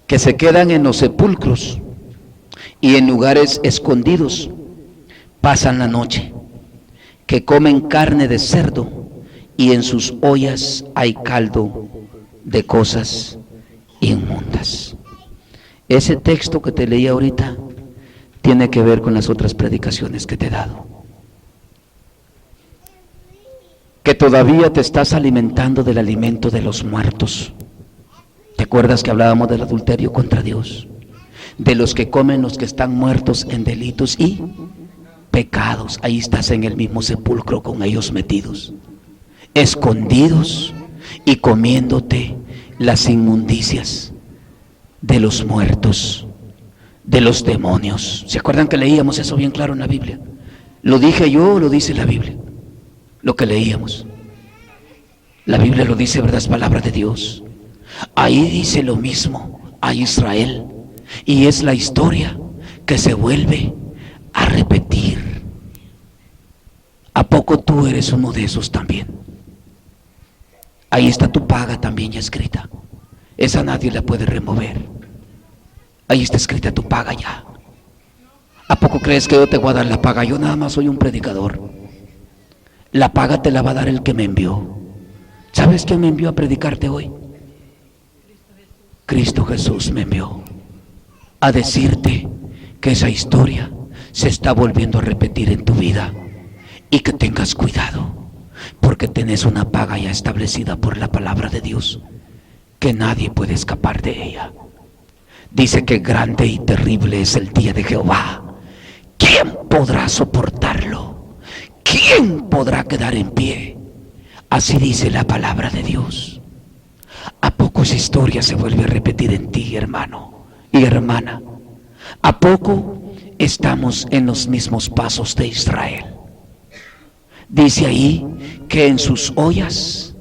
que se quedan en los sepulcros y en lugares escondidos pasan la noche, que comen carne de cerdo y en sus ollas hay caldo de cosas inmundas. Ese texto que te leí ahorita tiene que ver con las otras predicaciones que te he dado. Que todavía te estás alimentando del alimento de los muertos. ¿Te acuerdas que hablábamos del adulterio contra Dios? De los que comen los que están muertos en delitos y pecados. Ahí estás en el mismo sepulcro con ellos metidos, escondidos y comiéndote las inmundicias de los muertos, de los demonios. ¿Se acuerdan que leíamos eso bien claro en la Biblia? ¿Lo dije yo o lo dice la Biblia? Lo que leíamos. La Biblia lo dice, ¿verdad? Es palabra de Dios. Ahí dice lo mismo a Israel, y es la historia que se vuelve a repetir. ¿A poco tú eres uno de esos también? Ahí está tu paga también ya escrita. Esa nadie la puede remover. Ahí está escrita tu paga ya. ¿A poco crees que yo te voy a dar la paga? Yo nada más soy un predicador. La paga te la va a dar el que me envió. ¿Sabes quién me envió a predicarte hoy? Cristo Jesús me envió a decirte que esa historia se está volviendo a repetir en tu vida y que tengas cuidado, porque tenés una paga ya establecida por la palabra de Dios, que nadie puede escapar de ella. Dice que grande y terrible es el día de Jehová. ¿Quién podrá soportarlo? ¿Quién podrá quedar en pie? Así dice la palabra de Dios. ¿A poco esa historia se vuelve a repetir en ti, hermano y hermana? ¿A poco estamos en los mismos pasos de Israel? Dice ahí que en sus ollas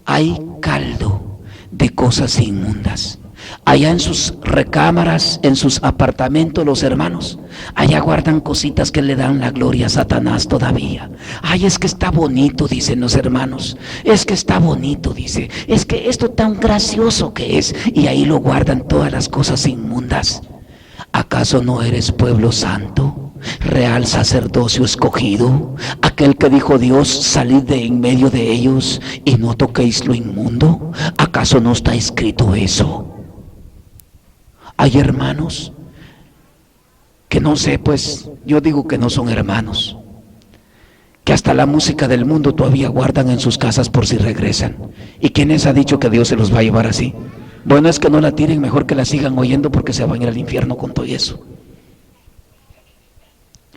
hay caldo de cosas inmundas. Allá en sus recámaras, en sus apartamentos, los hermanos, allá guardan cositas que le dan la gloria a Satanás todavía. Ay, es que está bonito, dicen los hermanos. Es que está bonito, dice. Es que esto tan gracioso que es. Y ahí lo guardan todas las cosas inmundas. ¿Acaso no eres pueblo santo, real sacerdocio escogido? Aquel que dijo Dios, salid de en medio de ellos y no toquéis lo inmundo. ¿Acaso no está escrito eso? Hay hermanos que no sé, pues yo digo que no son hermanos, que hasta la música del mundo todavía guardan en sus casas por si regresan. ¿Y quién les ha dicho que Dios se los va a llevar así? Bueno, es que no la tiren, mejor que la sigan oyendo, porque se van a ir al infierno con todo eso.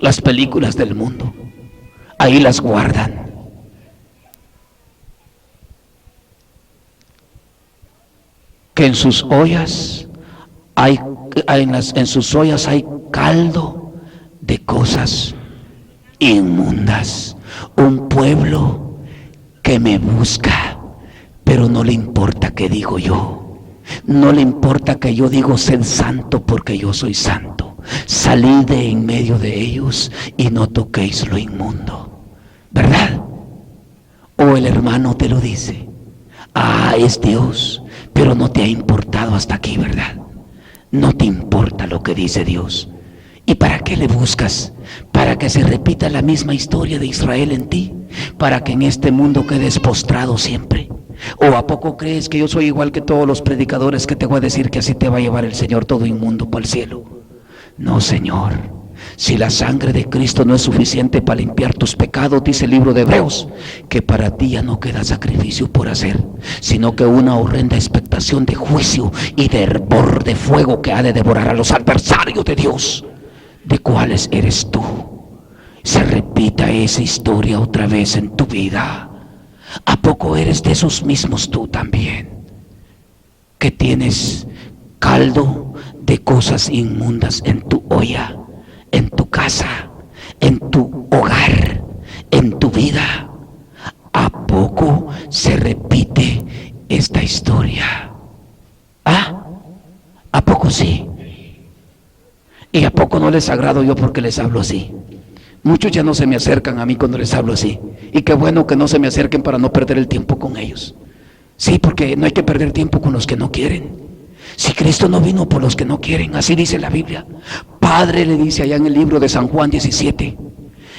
Las películas del mundo, ahí las guardan. Que en sus ollas hay en sus ollas hay caldo de cosas inmundas. Un pueblo que me busca, pero no le importa qué digo yo. No le importa que yo digo sed santo porque yo soy santo. Salid de en medio de ellos y no toquéis lo inmundo. ¿Verdad? O el hermano te lo dice. Ah, es Dios, pero no te ha importado hasta aquí, ¿verdad? No te importa lo que dice Dios. ¿Y para qué le buscas? ¿Para que se repita la misma historia de Israel en ti? ¿Para que en este mundo quedes postrado siempre? ¿O a poco crees que yo soy igual que todos los predicadores que te voy a decir que así te va a llevar el Señor todo inmundo para el cielo? No, Señor. Si la sangre de Cristo no es suficiente para limpiar tus pecados, dice el libro de Hebreos, que para ti ya no queda sacrificio por hacer, sino que una horrenda expectación de juicio y de hervor de fuego que ha de devorar a los adversarios de Dios, de cuáles eres tú. Se repita esa historia otra vez en tu vida. ¿A poco eres de esos mismos tú también? Que tienes caldo de cosas inmundas en tu olla, en tu casa, en tu hogar, en tu vida. ¿A poco se repite esta historia? ¿Ah? ¿A poco sí? ¿Y a poco no les agrado yo porque les hablo así? Muchos ya no se me acercan a mí cuando les hablo así. Y qué bueno que no se me acerquen para no perder el tiempo con ellos. Sí, porque no hay que perder tiempo con los que no quieren. Si Cristo no vino por los que no quieren, así dice la Biblia. Padre, le dice allá en el libro de San Juan 17,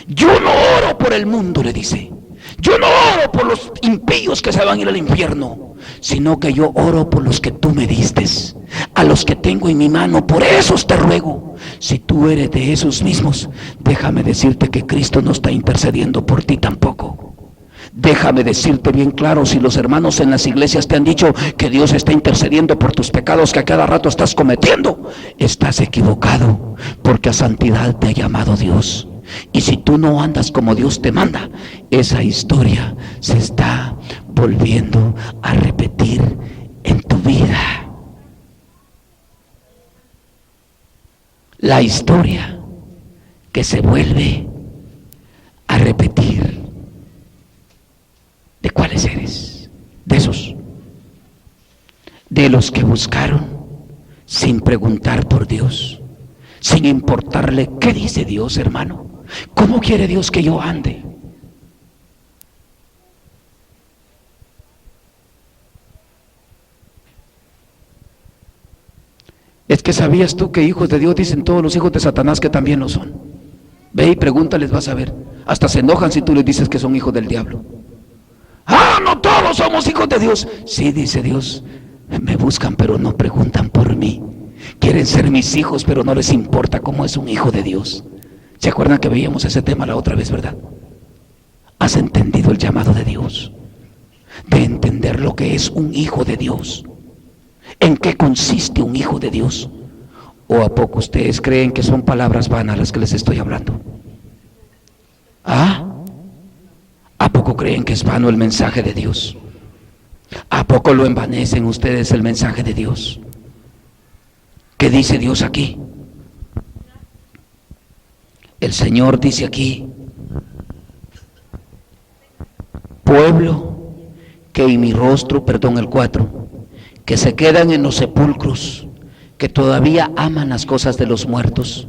yo no oro por el mundo, le dice. Yo no oro por los impíos que se van a ir al infierno, sino que yo oro por los que tú me diste, a los que tengo en mi mano. Por esos te ruego. Si tú eres de esos mismos, déjame decirte que Cristo no está intercediendo por ti tampoco. Déjame decirte bien claro, si los hermanos en las iglesias te han dicho que Dios está intercediendo por tus pecados que a cada rato estás cometiendo, estás equivocado, porque a santidad te ha llamado Dios. Y si tú no andas como Dios te manda, esa historia se está volviendo a repetir en tu vida. La historia que se vuelve a repetir. ¿De cuáles eres? De esos. De los que buscaron sin preguntar por Dios, sin importarle qué dice Dios, hermano. ¿Cómo quiere Dios que yo ande? Es que ¿sabías tú que hijos de Dios dicen todos los hijos de Satanás que también lo son? Ve y pregúntales, vas a ver. Hasta se enojan si tú les dices que son hijos del diablo. Ah, no todos somos hijos de Dios. Sí, dice Dios, me buscan pero no preguntan por mí. Quieren ser mis hijos pero no les importa cómo es un hijo de Dios. ¿Se acuerdan que veíamos ese tema la otra vez, verdad? ¿Has entendido el llamado de Dios? De entender lo que es un hijo de Dios. ¿En qué consiste un hijo de Dios? ¿O a poco ustedes creen que son palabras vanas las que les estoy hablando? ¿Ah? ¿A poco creen que es vano el mensaje de Dios? ¿A poco lo envanecen ustedes el mensaje de Dios? ¿Qué dice Dios aquí? El Señor dice aquí, pueblo que en mi rostro, perdón, el 4, que se quedan en los sepulcros, que todavía aman las cosas de los muertos.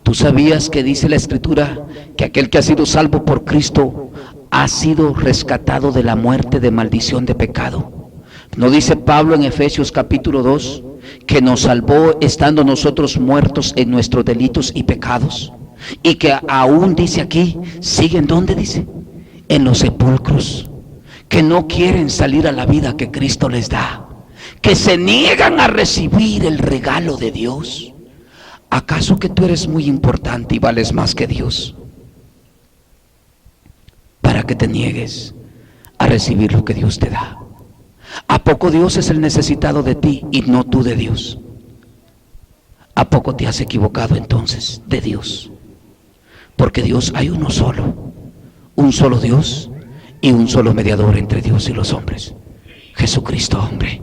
¿Tú sabías que dice la Escritura que aquel que ha sido salvo por Cristo ha sido rescatado de la muerte, de maldición, de pecado? ¿No dice Pablo en Efesios capítulo 2 que nos salvó estando nosotros muertos en nuestros delitos y pecados? Y que aún dice aquí, ¿siguen dónde dice? En los sepulcros, que no quieren salir a la vida que Cristo les da, que se niegan a recibir el regalo de Dios. ¿Acaso que tú eres muy importante y vales más que Dios para que te niegues a recibir lo que Dios te da? ¿A poco Dios es el necesitado de ti y no tú de Dios? ¿A poco te has equivocado entonces de Dios? Porque Dios hay uno solo, un solo Dios y un solo mediador entre Dios y los hombres, Jesucristo hombre.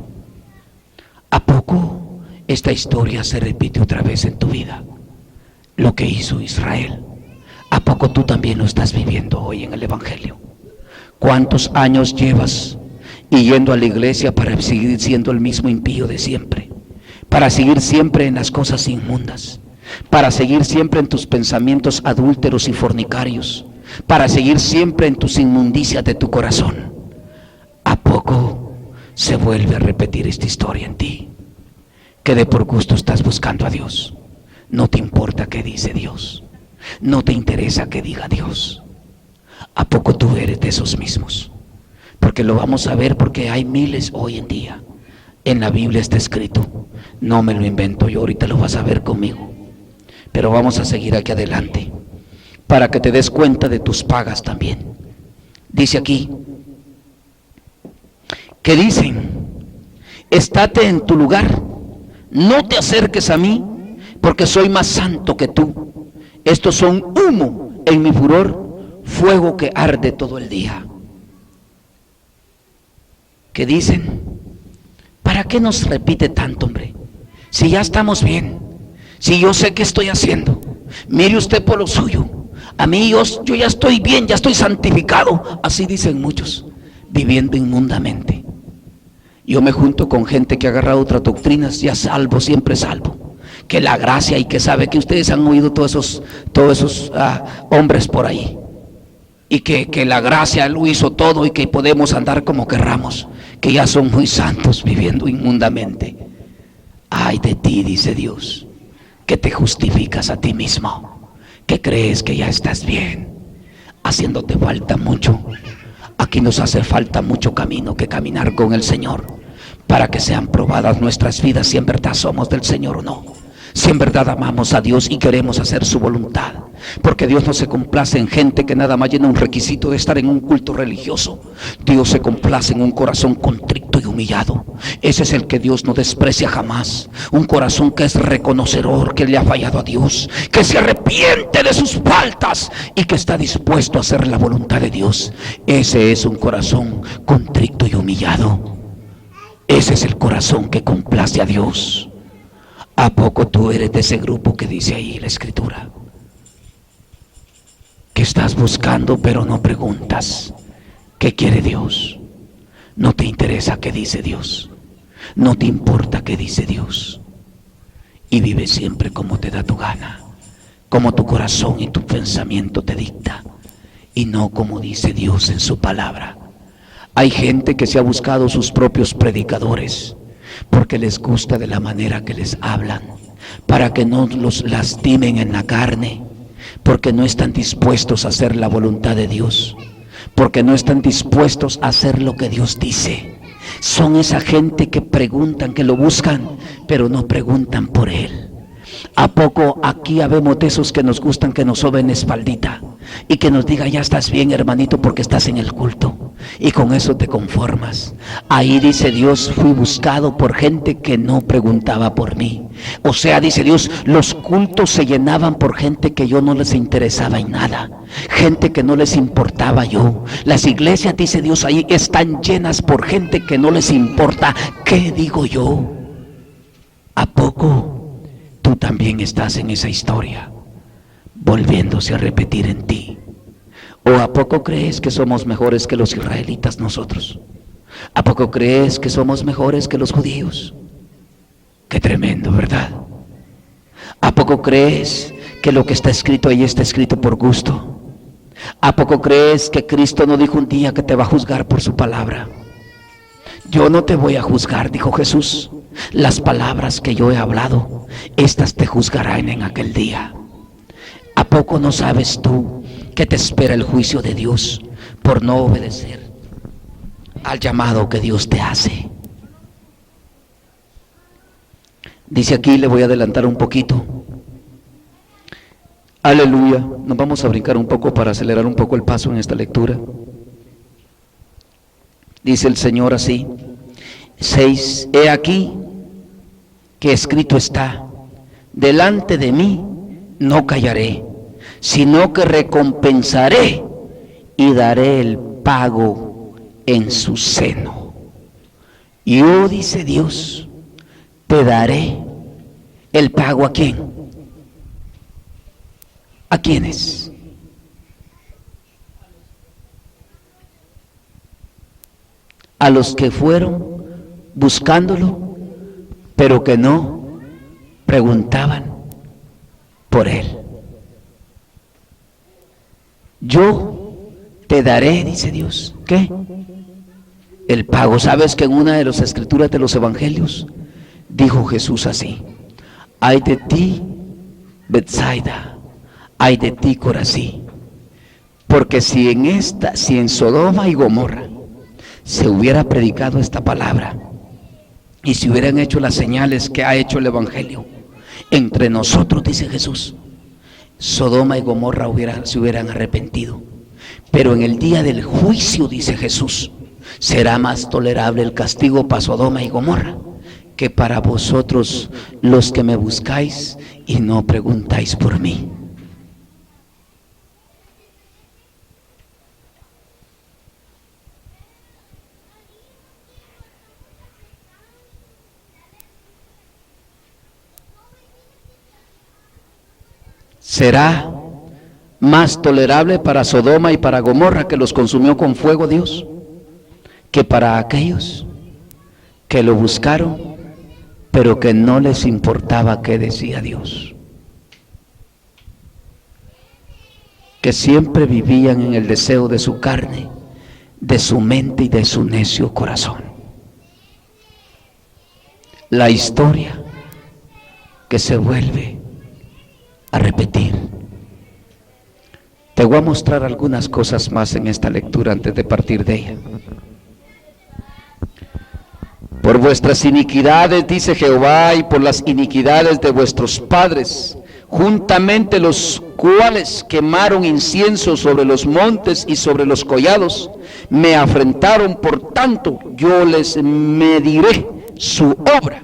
¿A poco esta historia se repite otra vez en tu vida. Lo que hizo Israel, ¿a poco tú también lo estás viviendo hoy en el Evangelio? ¿Cuántos años llevas yendo a la iglesia para seguir siendo el mismo impío de siempre? Para seguir siempre en las cosas inmundas, para seguir siempre en tus pensamientos adúlteros y fornicarios, para seguir siempre en tus inmundicias de tu corazón. ¿A poco se vuelve a repetir esta historia en ti? Que de por gusto estás buscando a Dios. No te importa qué dice Dios, no te interesa qué diga Dios. ¿A poco tú eres de esos mismos? Porque lo vamos a ver, porque hay miles hoy en día. En la Biblia está escrito, no me lo invento yo, ahorita lo vas a ver conmigo. Pero vamos a seguir aquí adelante, para que te des cuenta de tus pagas también. Dice aquí, que dicen, estate en tu lugar, no te acerques a mí, porque soy más santo que tú. Estos son humo en mi furor, fuego que arde todo el día. ¿Qué dicen? ¿Para qué nos repite tanto, hombre? Si ya estamos bien, si yo sé qué estoy haciendo, mire usted por lo suyo. A mí yo ya estoy bien, ya estoy santificado. Así dicen muchos, viviendo inmundamente. Yo me junto con gente que ha agarrado otras doctrinas, ya salvo, siempre salvo. Que la gracia, y que sabe que ustedes han oído todos esos hombres por ahí. Y que la gracia lo hizo todo y que podemos andar como querramos, que ya son muy santos viviendo inmundamente. Ay de ti, dice Dios, que te justificas a ti mismo, que crees que ya estás bien, haciéndote falta mucho. Aquí nos hace falta mucho camino que caminar con el Señor, para que sean probadas nuestras vidas si en verdad somos del Señor o no. Si en verdad amamos a Dios y queremos hacer su voluntad, porque Dios no se complace en gente que nada más llena un requisito de estar en un culto religioso. Dios se complace en un corazón contrito y humillado. Ese es el que Dios no desprecia jamás. Un corazón que es reconocedor que le ha fallado a Dios, que se arrepiente de sus faltas y que está dispuesto a hacer la voluntad de Dios. Ese es un corazón contrito y humillado. Ese es el corazón que complace a Dios. ¿A poco tú eres de ese grupo que dice ahí la Escritura? Que estás buscando pero no preguntas qué quiere Dios. No te interesa qué dice Dios. No te importa qué dice Dios. Y vives siempre como te da tu gana, como tu corazón y tu pensamiento te dicta, y no como dice Dios en su palabra. Hay gente que se ha buscado sus propios predicadores, porque les gusta de la manera que les hablan, para que no los lastimen en la carne, porque no están dispuestos a hacer la voluntad de Dios, porque no están dispuestos a hacer lo que Dios dice. Son esa gente que preguntan, que lo buscan, pero no preguntan por Él. ¿A poco aquí habemos de esos que nos gustan que nos soben espaldita y que nos diga, ya estás bien, hermanito, porque estás en el culto, y con eso te conformas? Ahí dice Dios, fui buscado por gente que no preguntaba por mí. O sea, dice Dios, los cultos se llenaban por gente que yo no les interesaba en nada, gente que no les importaba yo. Las iglesias, dice Dios, ahí están llenas por gente que no les importa qué digo yo. ¿A poco tú también estás en esa historia, volviéndose a repetir en ti? ¿O a poco crees que somos mejores que los israelitas nosotros? ¿A poco crees que somos mejores que los judíos? Qué tremendo, ¿verdad? ¿A poco crees que lo que está escrito ahí está escrito por gusto? ¿A poco crees que Cristo no dijo un día que te va a juzgar por su palabra? Yo no te voy a juzgar, dijo Jesús. Las palabras que yo he hablado, estas te juzgarán en aquel día. ¿A poco no sabes tú que te espera el juicio de Dios por no obedecer al llamado que Dios te hace? Dice aquí, le voy a adelantar un poquito. Aleluya. Nos vamos a brincar un poco para acelerar un poco el paso en esta lectura. Dice el Señor así: 6. He aquí que escrito está, delante de mí no callaré, sino que recompensaré y daré el pago en su seno. Yo, dice Dios, te daré ¿El pago a quién? ¿A quiénes? A los que fueron buscándolo, pero que no preguntaban por él. Yo te daré, dice Dios, ¿qué? El pago. ¿Sabes que en una de las escrituras de los evangelios dijo Jesús así: ay de ti, Betsaida, ay de ti, Corazín, porque si en Sodoma y Gomorra se hubiera predicado esta palabra y se hubieran hecho las señales que ha hecho el evangelio entre nosotros, dice Jesús, Sodoma y Gomorra se hubieran arrepentido. Pero en el día del juicio, dice Jesús, será más tolerable el castigo para Sodoma y Gomorra que para vosotros, los que me buscáis y no preguntáis por mí. ¿Será más tolerable para Sodoma y para Gomorra, que los consumió con fuego Dios, que para aquellos que lo buscaron, pero que no les importaba qué decía Dios? Que siempre vivían en el deseo de su carne, de su mente y de su necio corazón. La historia que se vuelve a repetir. Te voy a mostrar algunas cosas más en esta lectura antes de partir de ella. Por vuestras iniquidades, dice Jehová, y por las iniquidades de vuestros padres, juntamente los cuales quemaron incienso sobre los montes y sobre los collados, me afrentaron, por tanto yo les mediré su obra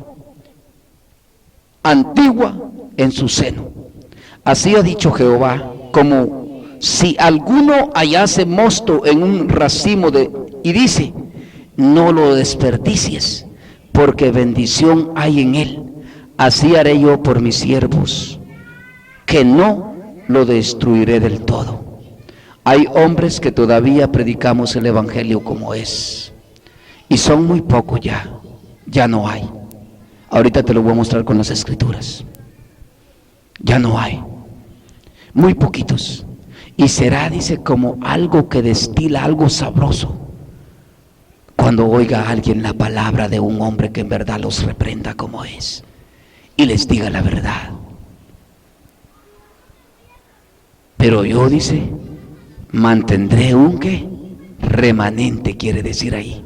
antigua en su seno. Así ha dicho Jehová: como si alguno hallase mosto en un racimo y dice, no lo desperdicies, porque bendición hay en él, así haré yo por mis siervos, que no lo destruiré del todo. Hay hombres que todavía predicamos el evangelio como es, y son muy pocos ya no hay. Ahorita te lo voy a mostrar con las escrituras. Ya no hay, muy poquitos. Y será, dice, como algo que destila algo sabroso cuando oiga a alguien la palabra de un hombre que en verdad los reprenda como es y les diga la verdad. Pero yo, dice, mantendré un ¿qué? Remanente, quiere decir ahí.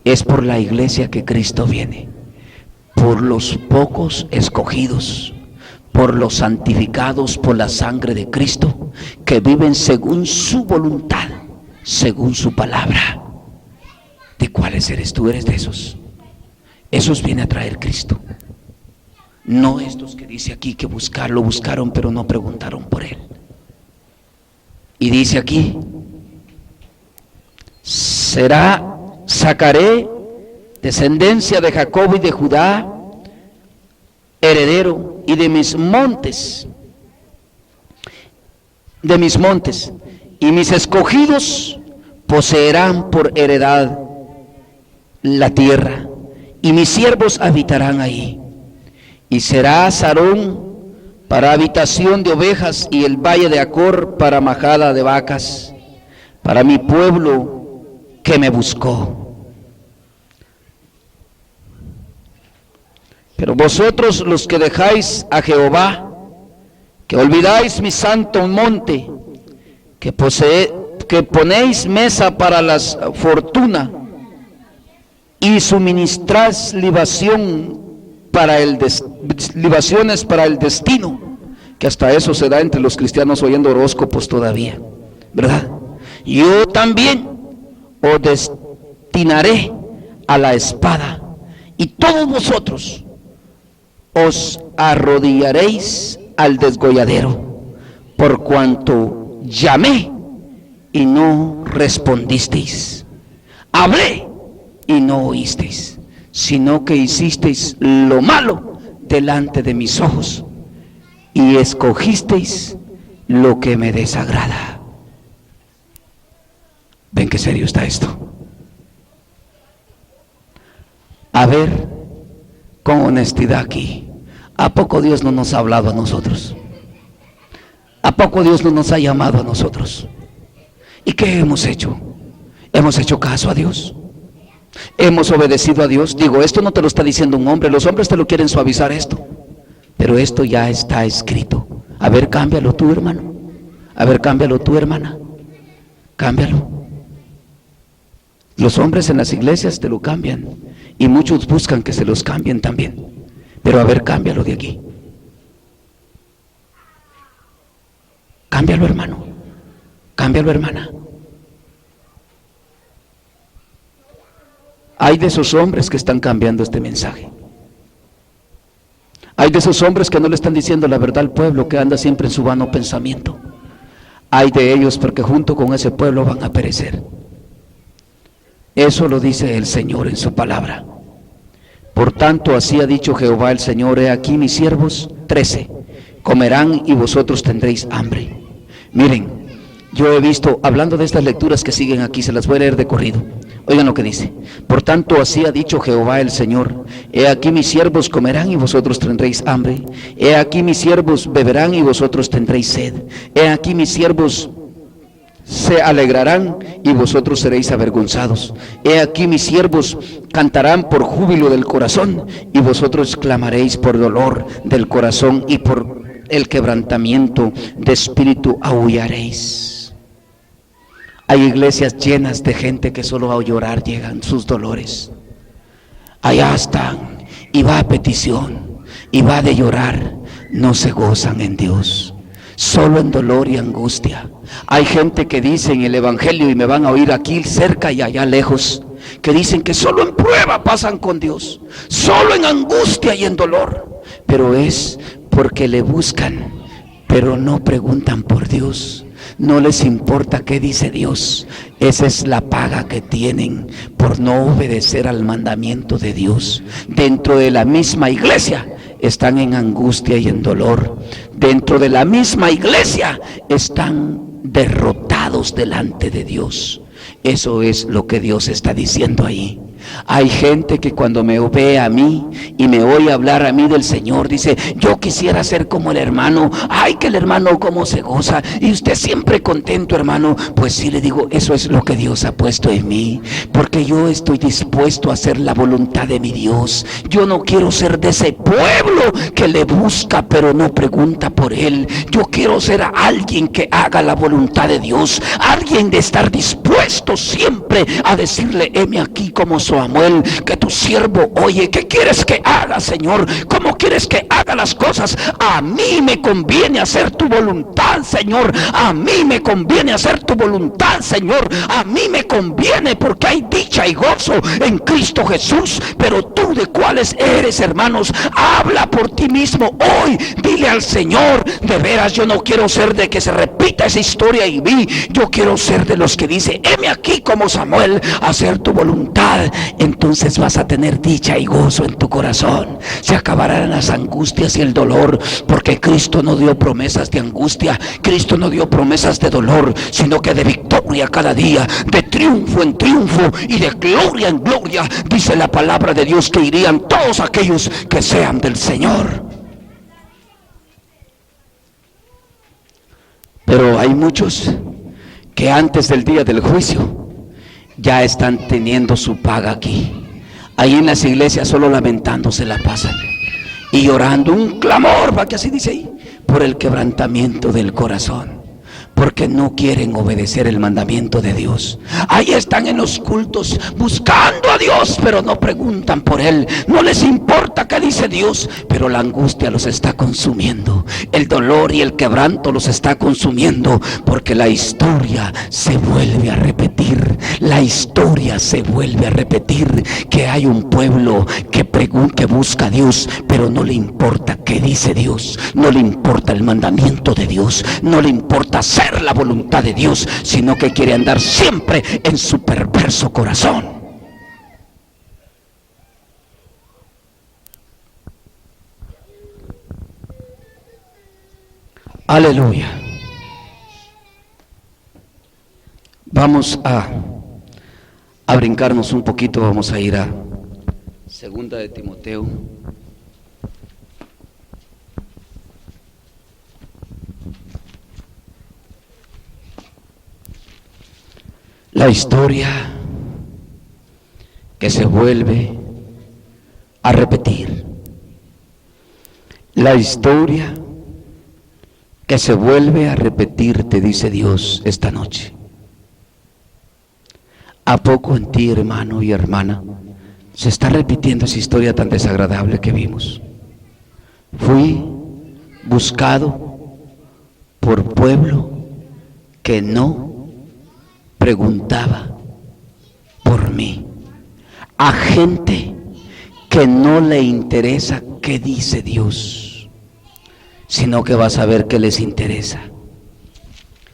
Es por la iglesia que Cristo viene, por los pocos escogidos, por los santificados por la sangre de Cristo, que viven según su voluntad, según su palabra. ¿De cuáles eres tú? Eres de esos. Esos viene a traer Cristo. No estos que dice aquí que lo buscaron pero no preguntaron por él. Y dice aquí, sacaré descendencia de Jacob y de Judá, heredero, y de mis montes, y mis escogidos poseerán por heredad la tierra, y mis siervos habitarán ahí. Y será Sarón para habitación de ovejas, y el valle de Acor para majada de vacas, para mi pueblo que me buscó. Pero vosotros, los que dejáis a Jehová, que olvidáis mi santo monte, que ponéis mesa para la fortuna y suministráis libaciones para el destino, que hasta eso se da entre los cristianos oyendo horóscopos todavía, ¿verdad? Yo también os destinaré a la espada, y todos vosotros os arrodillaréis al desgolladero, por cuanto llamé y no respondisteis, hablé y no oísteis, sino que hicisteis lo malo delante de mis ojos y escogisteis lo que me desagrada. ¿Ven qué serio está esto? A ver, con honestidad aquí, ¿a poco Dios no nos ha hablado a nosotros? ¿A poco Dios no nos ha llamado a nosotros? ¿Y qué hemos hecho? ¿Hemos hecho caso a Dios? ¿Hemos obedecido a Dios? Digo, esto no te lo está diciendo un hombre, los hombres te lo quieren suavizar esto, pero esto ya está escrito. A ver, cámbialo tú, hermano. A ver, cámbialo tú, hermana. Cámbialo. Los hombres en las iglesias te lo cambian y muchos buscan que se los cambien también, pero a ver, cámbialo de aquí. Cámbialo, hermano. Cámbialo, hermana. Hay de esos hombres que están cambiando este mensaje. Hay de esos hombres que no le están diciendo la verdad al pueblo, que anda siempre en su vano pensamiento. Hay de ellos porque junto con ese pueblo van a perecer. Eso lo dice el Señor en su palabra. Por tanto, así ha dicho Jehová el Señor: he aquí mis siervos, 13, comerán y vosotros tendréis hambre. Miren, yo he visto, hablando de estas lecturas que siguen aquí, se las voy a leer de corrido. Oigan lo que dice: por tanto, así ha dicho Jehová el Señor: he aquí mis siervos comerán y vosotros tendréis hambre. He aquí mis siervos beberán y vosotros tendréis sed. He aquí mis siervos se alegrarán y vosotros seréis avergonzados. He aquí mis siervos cantarán por júbilo del corazón y vosotros clamaréis por dolor del corazón, y por el quebrantamiento de espíritu aullaréis. Hay iglesias llenas de gente que solo a llorar llegan sus dolores. Allá están, y va a petición, y va de llorar, no se gozan en Dios, solo en dolor y angustia. Hay gente que dice en el evangelio, y me van a oír aquí cerca y allá lejos, que dicen que solo en prueba pasan con Dios, solo en angustia y en dolor, pero es porque le buscan, pero no preguntan por Dios. No les importa qué dice Dios. Esa es la paga que tienen por no obedecer al mandamiento de Dios. Dentro de la misma iglesia están en angustia y en dolor. Dentro de la misma iglesia están derrotados delante de Dios. Eso es lo que Dios está diciendo ahí. Hay gente que cuando me ve a mí y me oye hablar a mí del Señor, dice: yo quisiera ser como el hermano. Ay, que el hermano cómo se goza, y usted siempre contento, hermano. Pues sí, le digo, eso es lo que Dios ha puesto en mí, porque yo estoy dispuesto a hacer la voluntad de mi Dios. Yo no quiero ser de ese pueblo que le busca pero no pregunta por él. Yo quiero ser alguien que haga la voluntad de Dios, alguien de estar dispuesto siempre a decirle: heme aquí como Samuel, que tu siervo oye. ¿Qué quieres que haga, Señor? ¿Cómo quieres que haga las cosas? A mí me conviene hacer tu voluntad, Señor. A mí me conviene hacer tu voluntad, Señor. A mí me conviene, porque hay dicha y gozo en Cristo Jesús. Pero tú, ¿de cuáles eres, hermanos? Habla por ti mismo hoy. Dile al Señor: de veras, yo no quiero ser de que se repita esa historia y vi. Yo quiero ser de los que dice: heme aquí como Samuel, hacer tu voluntad. Entonces vas a tener dicha y gozo en tu corazón. Se acabarán las angustias y el dolor, porque Cristo no dio promesas de angustia, Cristo no dio promesas de dolor, sino que de victoria cada día, de triunfo en triunfo y de gloria en gloria. Dice la palabra de Dios que irían todos aquellos que sean del Señor. Pero hay muchos que antes del día del juicio ya están teniendo su paga aquí. Ahí en las iglesias solo lamentándose la pasan y llorando, un clamor, va, que así dice ahí, por el quebrantamiento del corazón, porque no quieren obedecer el mandamiento de Dios. Ahí están en los cultos buscando a Dios, pero no preguntan por Él. No les importa qué dice Dios, pero la angustia los está consumiendo. El dolor y el quebranto los está consumiendo, porque la historia se vuelve a repetir. La historia se vuelve a repetir, que hay un pueblo que busca a Dios, pero no le importa qué dice Dios, no le importa el mandamiento de Dios, no le importa hacer la voluntad de Dios, sino que quiere andar siempre en su perverso corazón. Aleluya. Vamos a brincarnos un poquito, vamos a ir a Segunda de Timoteo. La historia que se vuelve a repetir. La historia que se vuelve a repetir, te dice Dios esta noche. ¿A poco en ti, hermano y hermana, se está repitiendo esa historia tan desagradable que vimos? Fui buscado por pueblo que no preguntaba por mí, a gente que no le interesa qué dice Dios, sino que va a saber qué les interesa.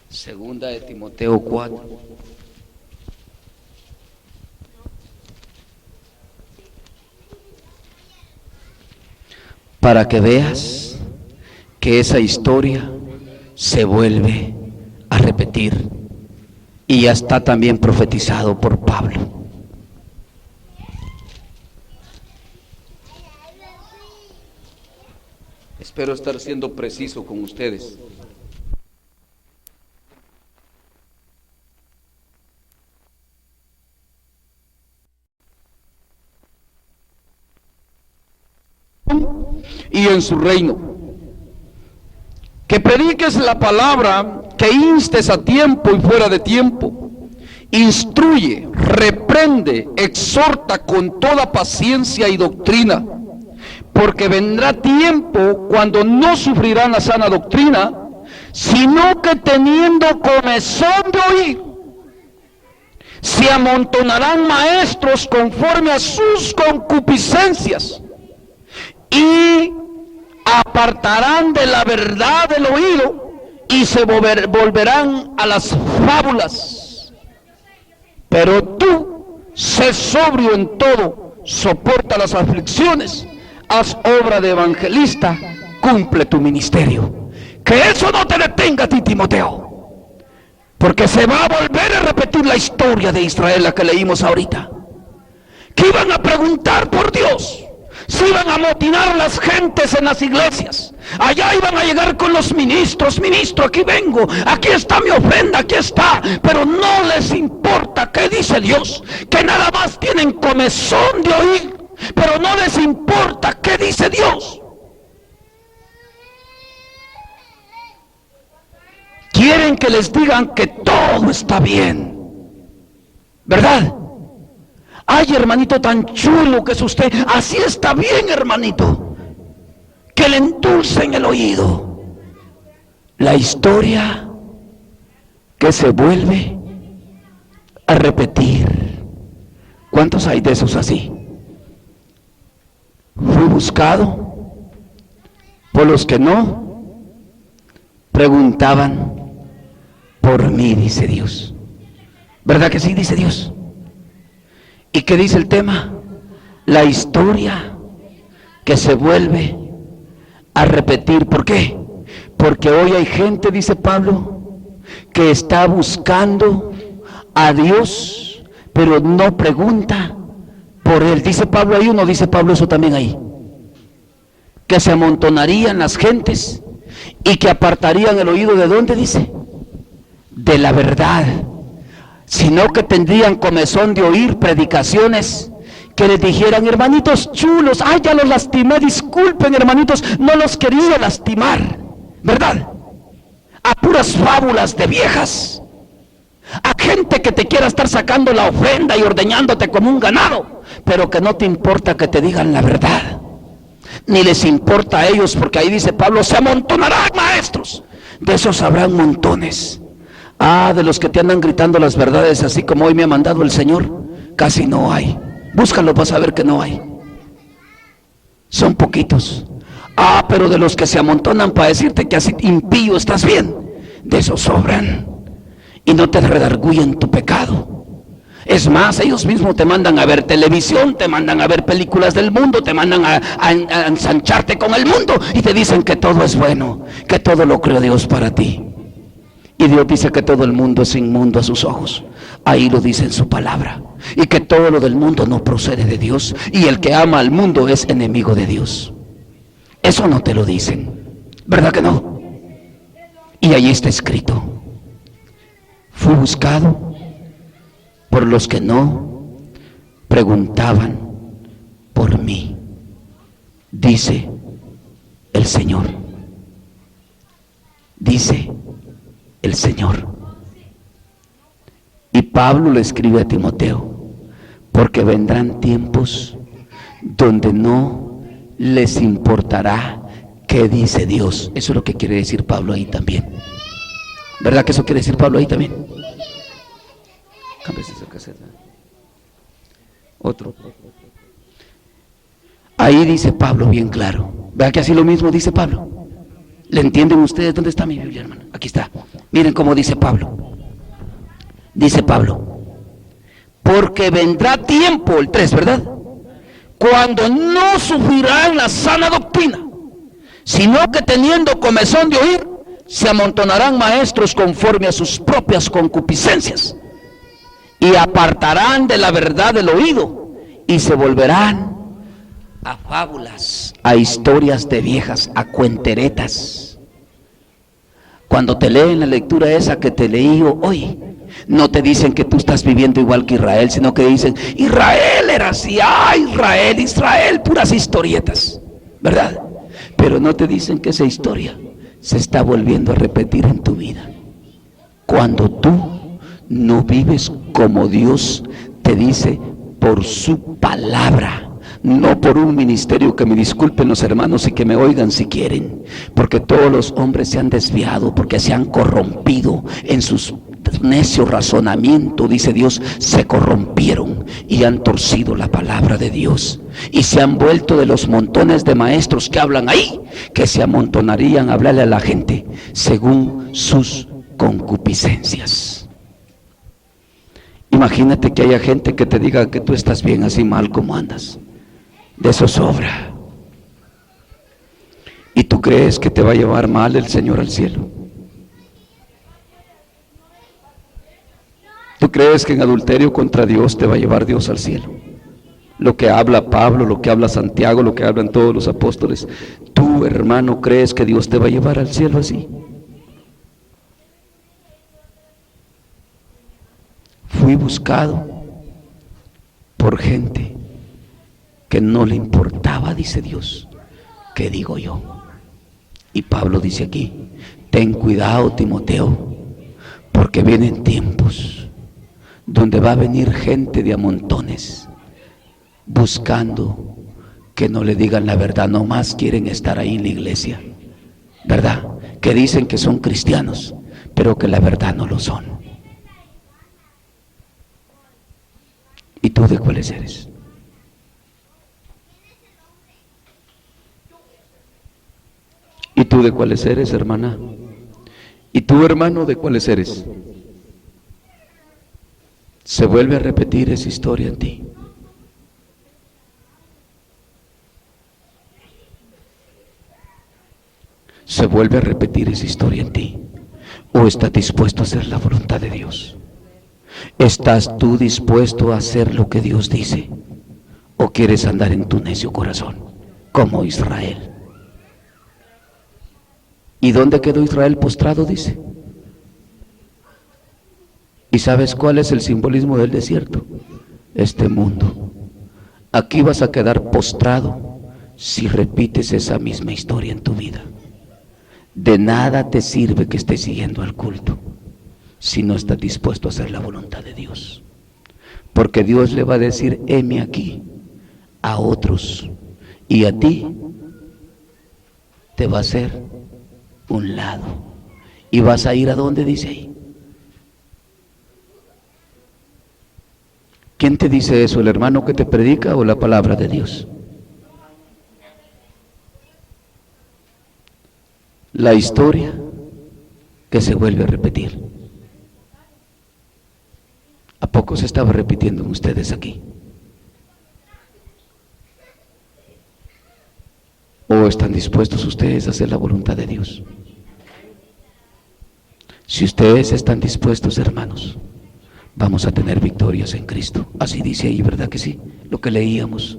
Segunda de Timoteo 4. Para que veas que esa historia se vuelve a repetir. Y ya está también profetizado por Pablo. Espero estar siendo preciso con ustedes. Y en su reino. Que prediques la palabra, que instes a tiempo y fuera de tiempo. Instruye, reprende, exhorta con toda paciencia y doctrina. Porque vendrá tiempo cuando no sufrirán la sana doctrina, sino que teniendo comezón de oír, se amontonarán maestros conforme a sus concupiscencias y apartarán de la verdad del oído y se volverán a las fábulas. Pero tú, sé sobrio en todo, soporta las aflicciones, haz obra de evangelista, cumple tu ministerio. Que eso no te detenga a ti, Timoteo, porque se va a volver a repetir la historia de Israel, la que leímos ahorita, que iban a preguntar por Dios. Se iban a amotinar las gentes en las iglesias. Allá iban a llegar con los ministros. Ministro, aquí vengo, aquí está mi ofrenda, aquí está. Pero no les importa qué dice Dios, que nada más tienen comezón de oír, pero no les importa qué dice Dios. Quieren que les digan que todo está bien, ¿verdad? Ay, hermanito, tan chulo que es usted. Así está bien, hermanito. Que le endulcen el oído. La historia que se vuelve a repetir. ¿Cuántos hay de esos así? Fui buscado por los que no preguntaban por mí, dice Dios. ¿Verdad que sí, dice Dios? ¿Y qué dice el tema? La historia que se vuelve a repetir. ¿Por qué? Porque hoy hay gente, dice Pablo, que está buscando a Dios, pero no pregunta por Él. Dice Pablo ahí, ¿o no dice Pablo eso también ahí? Que se amontonarían las gentes y que apartarían el oído, ¿de dónde dice? De la verdad. Sino que tendrían comezón de oír predicaciones que les dijeran: hermanitos chulos, ay, ya los lastimé, disculpen, hermanitos, no los quería lastimar, ¿verdad? A puras fábulas de viejas, a gente que te quiera estar sacando la ofrenda y ordeñándote como un ganado, pero que no te importa que te digan la verdad, ni les importa a ellos, porque ahí dice Pablo: se amontonarán maestros. De esos habrán montones. De los que te andan gritando las verdades así como hoy me ha mandado el Señor, casi no hay. Búscalo, vas a ver que no hay. Son poquitos. Pero de los que se amontonan para decirte que así impío estás bien, de esos sobran. Y no te redarguyen tu pecado. Es más, ellos mismos te mandan a ver televisión, te mandan a ver películas del mundo, te mandan a ensancharte con el mundo y te dicen que todo es bueno, que todo lo creó Dios para ti. Y Dios dice que todo el mundo es inmundo a sus ojos. Ahí lo dice en su palabra. Y que todo lo del mundo no procede de Dios. Y el que ama al mundo es enemigo de Dios. Eso no te lo dicen, ¿verdad que no? Y ahí está escrito: fui buscado por los que no preguntaban por mí, dice el Señor. Dice el Señor. Y Pablo le escribe a Timoteo: porque vendrán tiempos donde no les importará qué dice Dios. Eso es lo que quiere decir Pablo ahí también. ¿Verdad que eso quiere decir Pablo ahí también? Cámbiese esa caseta. Otro. Ahí dice Pablo bien claro. ¿Verdad que así lo mismo dice Pablo? ¿Le entienden ustedes? ¿Dónde está mi Biblia, hermano? Aquí está. Miren cómo dice Pablo. Dice Pablo: porque vendrá tiempo, el 3, ¿verdad?, cuando no sufrirán la sana doctrina, sino que teniendo comezón de oír, se amontonarán maestros conforme a sus propias concupiscencias, y apartarán de la verdad el oído, y se volverán a fábulas, a historias de viejas, a cuenteretas. Cuando te leen la lectura esa que te leí hoy, no te dicen que tú estás viviendo igual que Israel, sino que dicen: Israel era así, Israel, Israel, puras historietas, ¿verdad? Pero no te dicen que esa historia se está volviendo a repetir en tu vida, cuando tú no vives como Dios te dice por su palabra. No por un ministerio, que me disculpen los hermanos y que me oigan si quieren, porque todos los hombres se han desviado, porque se han corrompido en sus necios razonamientos, dice Dios, se corrompieron y han torcido la palabra de Dios, y se han vuelto de los montones de maestros que hablan ahí, que se amontonarían a hablarle a la gente según sus concupiscencias. Imagínate que haya gente que te diga que tú estás bien así mal como andas. De eso sobra. ¿Y tú crees que te va a llevar mal el Señor al cielo? ¿Tú crees que en adulterio contra Dios te va a llevar Dios al cielo? Lo que habla Pablo, lo que habla Santiago, lo que hablan todos los apóstoles. ¿Tú, hermano, crees que Dios te va a llevar al cielo así? Fui buscado por gente que no le importaba, dice Dios, ¿qué digo yo? Y Pablo dice aquí: ten cuidado, Timoteo, porque vienen tiempos donde va a venir gente de a montones buscando que no le digan la verdad, nomás quieren estar ahí en la iglesia, ¿verdad? Que dicen que son cristianos, pero que la verdad no lo son. ¿Y tú de cuáles eres? ¿Y tú de cuáles eres, hermana? ¿Y tú, hermano, de cuáles eres? Se vuelve a repetir esa historia en ti. Se vuelve a repetir esa historia en ti. ¿O estás dispuesto a hacer la voluntad de Dios? ¿Estás tú dispuesto a hacer lo que Dios dice? ¿O quieres andar en tu necio corazón, como Israel? ¿Y dónde quedó Israel postrado? Dice. ¿Y sabes cuál es el simbolismo del desierto? Este mundo. Aquí vas a quedar postrado si repites esa misma historia en tu vida. De nada te sirve que estés siguiendo al culto si no estás dispuesto a hacer la voluntad de Dios. Porque Dios le va a decir: heme aquí, a otros, y a ti te va a hacer un lado. ¿Y vas a ir a dónde? Dice ahí. ¿Quién te dice eso? ¿El hermano que te predica o la palabra de Dios? La historia que se vuelve a repetir. ¿A poco se estaba repitiendo en ustedes aquí? ¿O están dispuestos ustedes a hacer la voluntad de Dios? Si ustedes están dispuestos, hermanos, vamos a tener victorias en Cristo. Así dice ahí, ¿verdad que sí? Lo que leíamos.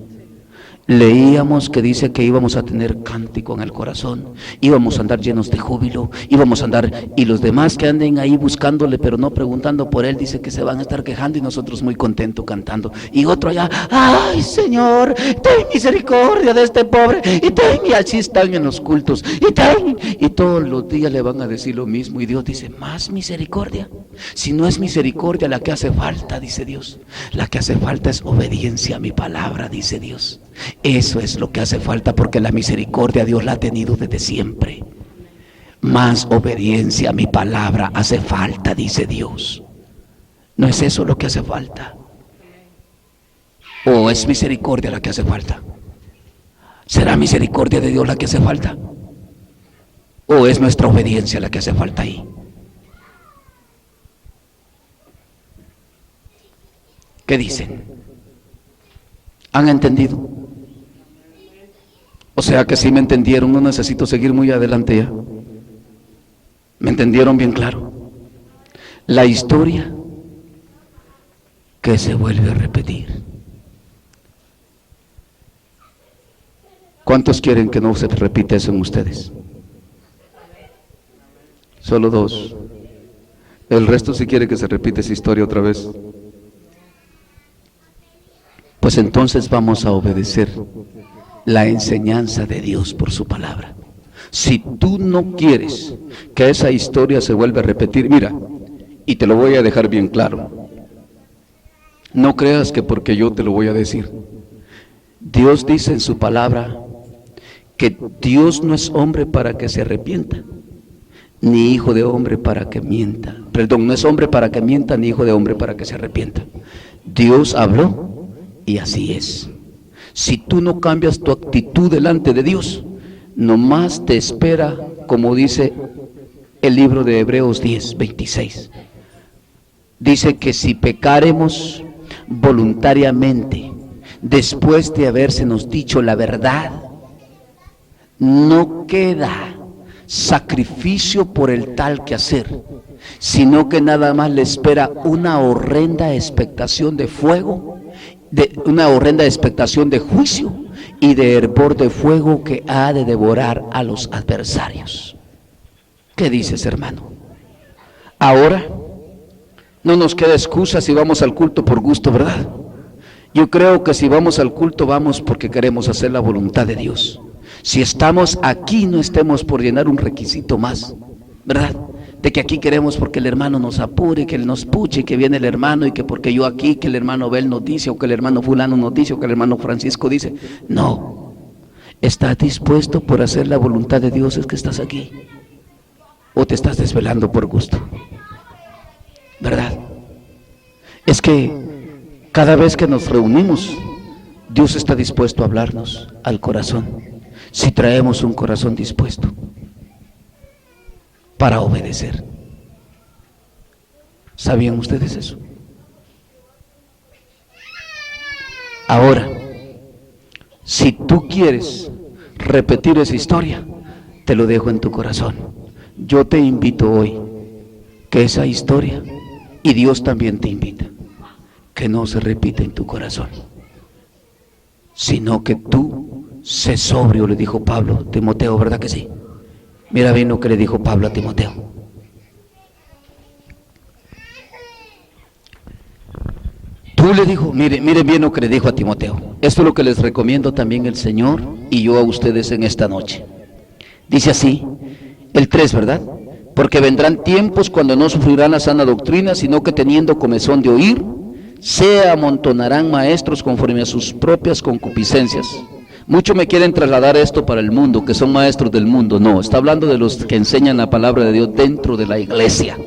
Leíamos que dice que íbamos a tener cántico en el corazón, íbamos a andar llenos de júbilo, íbamos a andar, y los demás que anden ahí buscándole pero no preguntando por él, dice que se van a estar quejando y nosotros muy contentos cantando. Y otro allá, ay Señor, ten misericordia de este pobre, y así están en los cultos, y todos los días le van a decir lo mismo, y Dios dice, más misericordia. Si no es misericordia la que hace falta, dice Dios, la que hace falta es obediencia a mi palabra, dice Dios. Eso es lo que hace falta, porque la misericordia Dios la ha tenido desde siempre. Más obediencia a mi palabra hace falta, dice Dios. ¿No es eso lo que hace falta? ¿O es misericordia la que hace falta? ¿Será misericordia de Dios la que hace falta? ¿O es nuestra obediencia la que hace falta ahí? ¿Qué dicen? ¿Han entendido? O sea que sí me entendieron, no necesito seguir muy adelante ya. ¿Me entendieron bien claro? La historia que se vuelve a repetir. ¿Cuántos quieren que no se repita eso en ustedes? Solo 2. El resto sí quiere que se repita esa historia otra vez. Pues entonces vamos a obedecer la enseñanza de Dios por su palabra. Si tú no quieres que esa historia se vuelva a repetir, mira, y te lo voy a dejar bien claro, no creas que porque yo te lo voy a decir. Dios dice en su palabra que Dios no es hombre para que se arrepienta, ni hijo de hombre para que mienta. Perdón, no es hombre para que mienta, ni hijo de hombre para que se arrepienta. Dios habló y así es. Si tú no cambias tu actitud delante de Dios, nomás te espera, como dice el libro de Hebreos 10:26. Dice que si pecáremos voluntariamente, después de habérsenos dicho la verdad, no queda sacrificio por el tal que hacer, sino que nada más le espera una horrenda expectación de fuego, una horrenda expectación de juicio y de hervor de fuego que ha de devorar a los adversarios. ¿Qué dices, hermano? Ahora no nos queda excusa si vamos al culto por gusto, ¿verdad? Yo creo que si vamos al culto vamos porque queremos hacer la voluntad de Dios. Si estamos aquí, no estemos por llenar un requisito más, ¿verdad? De que aquí queremos porque el hermano nos apure, que él nos puche, que viene el hermano, y que porque yo aquí, que el hermano Bel nos dice, o que el hermano fulano nos dice, o que el hermano Francisco dice. No, ¿estás dispuesto por hacer la voluntad de Dios? Es que estás aquí, o te estás desvelando por gusto, ¿verdad? Es que cada vez que nos reunimos, Dios está dispuesto a hablarnos al corazón, si traemos un corazón dispuesto para obedecer. ¿Sabían ustedes eso? Ahora, si tú quieres repetir esa historia, te lo dejo en tu corazón. Yo te invito hoy que esa historia, y Dios también te invita, que no se repita en tu corazón, sino que tú sé sobrio, le dijo Pablo a Timoteo, ¿verdad que sí? Mira bien lo que le dijo Pablo a Timoteo. Tú le dijo, miren bien lo que le dijo a Timoteo. Esto es lo que les recomiendo también el Señor y yo a ustedes en esta noche. Dice así, el 3, ¿verdad? Porque vendrán tiempos cuando no sufrirán la sana doctrina, sino que teniendo comezón de oír, se amontonarán maestros conforme a sus propias concupiscencias. Muchos me quieren trasladar esto para el mundo, que son maestros del mundo. No, está hablando de los que enseñan la palabra de Dios dentro de la iglesia.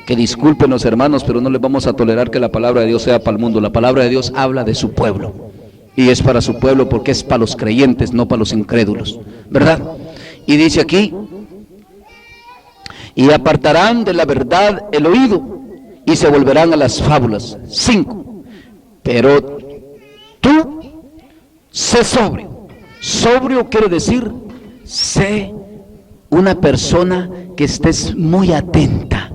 Que disculpen los hermanos, pero no les vamos a tolerar que la palabra de Dios sea para el mundo. La palabra de Dios habla de su pueblo, y es para su pueblo porque es para los creyentes, no para los incrédulos, ¿verdad? Y dice aquí, y apartarán de la verdad el oído, y se volverán a las fábulas. 5. Pero tú sé sobrio. Sobrio quiere decir, sé una persona que estés muy atenta,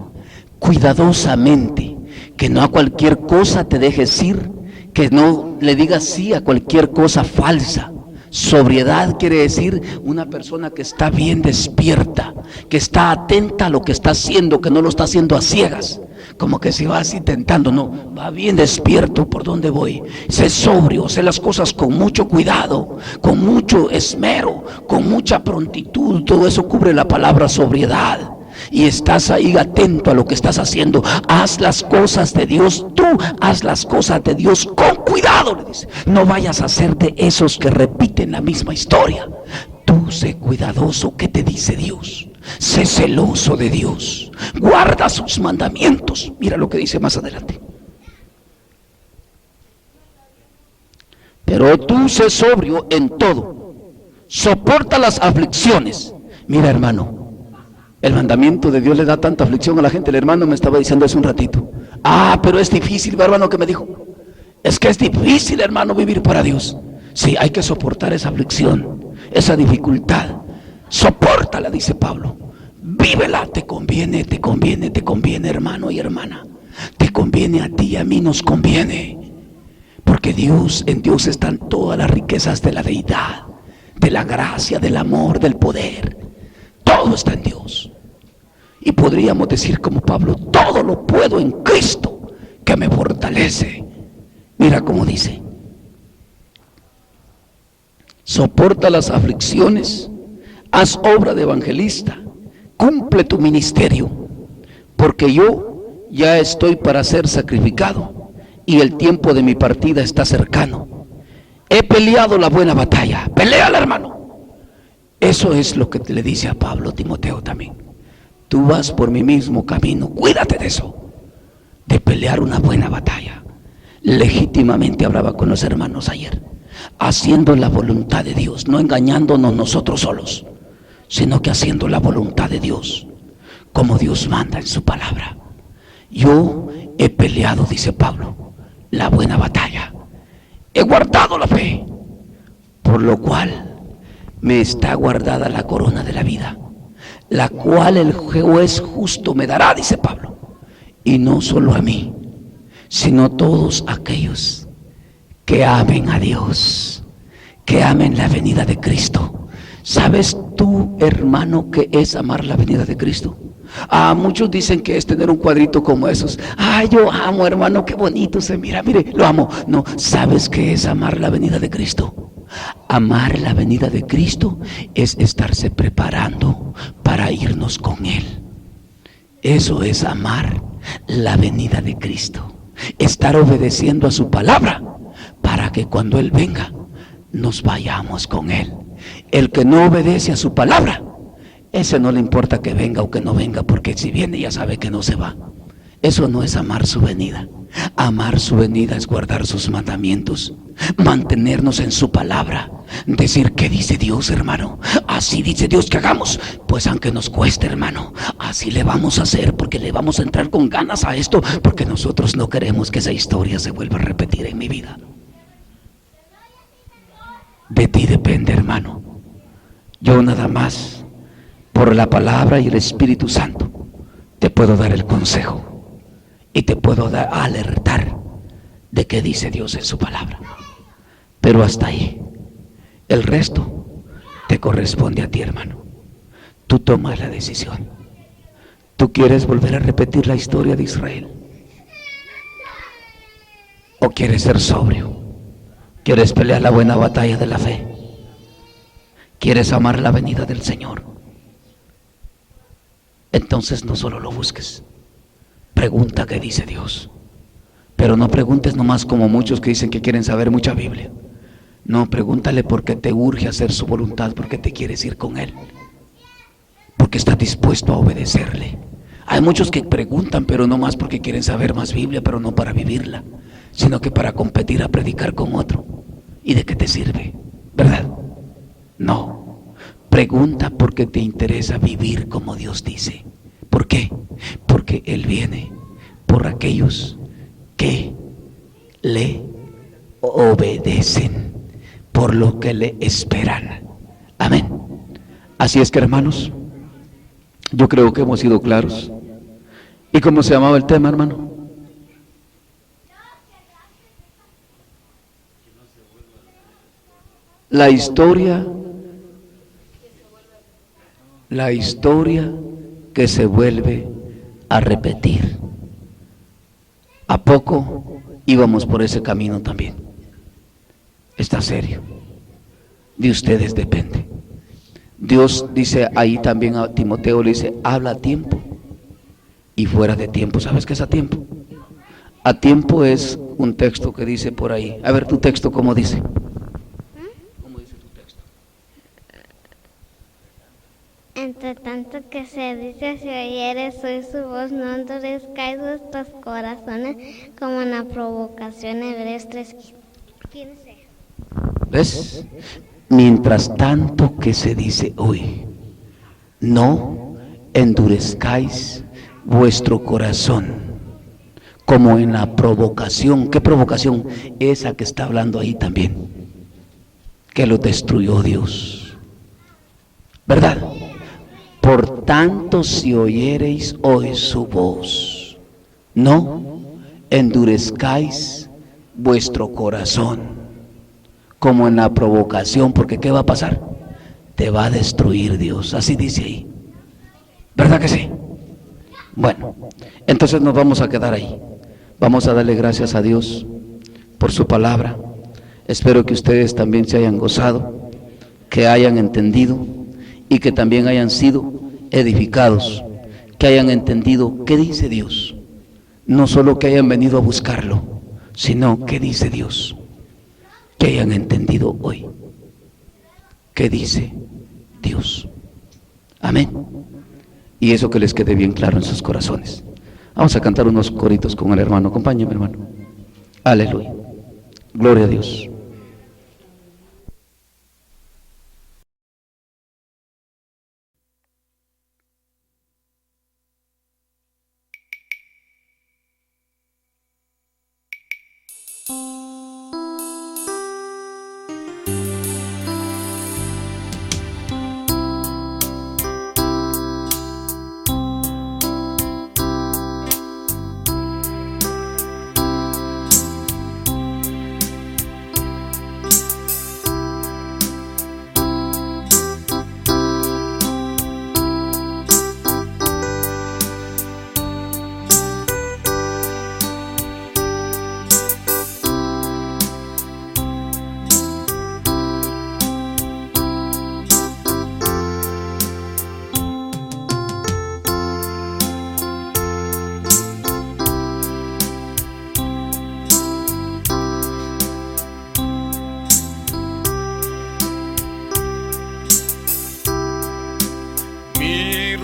cuidadosamente, que no a cualquier cosa te dejes ir, que no le digas sí a cualquier cosa falsa. Sobriedad quiere decir una persona que está bien despierta, que está atenta a lo que está haciendo, que no lo está haciendo a ciegas, como que si vas intentando, no, va bien despierto por dónde voy. Sé sobrio, sé las cosas con mucho cuidado, con mucho esmero, con mucha prontitud. Todo eso cubre la palabra sobriedad. Y estás ahí atento a lo que estás haciendo. Haz las cosas de Dios, tú haz las cosas de Dios con cuidado, le dice. No vayas a ser de esos que repiten la misma historia. Tú sé cuidadoso. ¿Qué te dice Dios? Sé celoso de Dios, guarda sus mandamientos. Mira lo que dice más adelante. Pero tú sé sobrio en todo, soporta las aflicciones. Mira, hermano, el mandamiento de Dios le da tanta aflicción a la gente. El hermano me estaba diciendo hace un ratito, pero es difícil, hermano, que me dijo, es que es difícil, hermano, vivir para Dios. Sí, hay que soportar esa aflicción, esa dificultad. Sopórtala, dice Pablo. Vívela, te conviene, hermano y hermana. Te conviene a ti y a mí, nos conviene. Porque en Dios están todas las riquezas de la deidad, de la gracia, del amor, del poder. Todo está en Dios. Y podríamos decir como Pablo, todo lo puedo en Cristo que me fortalece. Mira cómo dice: soporta las aflicciones, haz obra de evangelista, cumple tu ministerio, porque yo ya estoy para ser sacrificado y el tiempo de mi partida está cercano. He peleado la buena batalla. Peléala, hermano. Eso es lo que le dice a Pablo Timoteo también. Tú vas por mi mismo camino, cuídate de eso, de pelear una buena batalla. Legítimamente hablaba con los hermanos ayer, haciendo la voluntad de Dios, no engañándonos nosotros solos, sino que haciendo la voluntad de Dios, como Dios manda en su palabra. Yo he peleado, dice Pablo, la buena batalla, he guardado la fe, por lo cual me está guardada la corona de la vida, la cual el juez justo me dará, dice Pablo, y no solo a mí, sino a todos aquellos que amen a Dios, que amen la venida de Cristo. ¿Sabes tú, hermano, qué es amar la venida de Cristo? Muchos dicen que es tener un cuadrito como esos. Yo amo, hermano, qué bonito se mira, mire, lo amo. No, ¿sabes qué es amar la venida de Cristo? Amar la venida de Cristo es estarse preparando para irnos con Él. Eso es amar la venida de Cristo. Estar obedeciendo a su palabra para que cuando Él venga nos vayamos con Él. El que no obedece a su palabra, ese no le importa que venga o que no venga, porque si viene ya sabe que no se va. Eso no es amar su venida. Amar su venida es guardar sus mandamientos, mantenernos en su palabra, decir ¿qué dice Dios, hermano? Así dice Dios que hagamos, pues aunque nos cueste, hermano, así le vamos a hacer, porque le vamos a entrar con ganas a esto, porque nosotros no queremos que esa historia se vuelva a repetir en mi vida. De ti depende, hermano. Yo nada más, por la palabra y el Espíritu Santo, te puedo dar el consejo y te puedo alertar de qué dice Dios en su palabra. Pero hasta ahí. El resto te corresponde a ti, hermano. Tú tomas la decisión. ¿Tú quieres volver a repetir la historia de Israel? ¿O quieres ser sobrio? ¿Quieres pelear la buena batalla de la fe? ¿Quieres amar la venida del Señor? Entonces no solo lo busques, pregunta qué dice Dios. Pero no preguntes nomás como muchos que dicen que quieren saber mucha Biblia. No, pregúntale porque te urge hacer su voluntad, porque te quieres ir con Él, porque estás dispuesto a obedecerle. Hay muchos que preguntan, pero no más porque quieren saber más Biblia, pero no para vivirla, sino que para competir a predicar con otro. ¿Y de qué te sirve? ¿Verdad? No. Pregunta porque te interesa vivir como Dios dice. ¿Por qué? Porque Él viene por aquellos que le obedecen, por lo que le esperan. Amén. Así es que, hermanos, yo creo que hemos sido claros. ¿Y cómo se llamaba el tema, hermano? La historia que se vuelve a repetir. ¿A poco íbamos por ese camino también? Está serio. De ustedes depende. Dios dice ahí también a Timoteo, le dice, habla a tiempo y fuera de tiempo. ¿Sabes qué es a tiempo? A tiempo es un texto que dice por ahí. A ver, tu texto, ¿cómo dice? ¿Cómo dice tu texto? Entre tanto que se dice, si oyeres oír su voz, no endurezcáis vuestros corazones como en la provocación. Hebreos 3:15. ¿Ves? Mientras tanto que se dice hoy, no endurezcáis vuestro corazón como en la provocación. ¿Qué provocación? Esa que está hablando ahí también, que lo destruyó Dios, ¿verdad? Por tanto, si oyereis hoy su voz, no endurezcáis vuestro corazón como en la provocación, porque ¿qué va a pasar? Te va a destruir Dios, así dice ahí, ¿verdad que sí? Bueno, entonces nos vamos a quedar ahí. Vamos a darle gracias a Dios por su palabra. Espero que ustedes también se hayan gozado, que hayan entendido y que también hayan sido edificados, que hayan entendido qué dice Dios, no solo que hayan venido a buscarlo, sino qué dice Dios, que hayan entendido hoy qué dice Dios. Amén. Y eso que les quede bien claro en sus corazones. Vamos a cantar unos coritos con el hermano. Acompáñame, hermano. Aleluya. Gloria a Dios.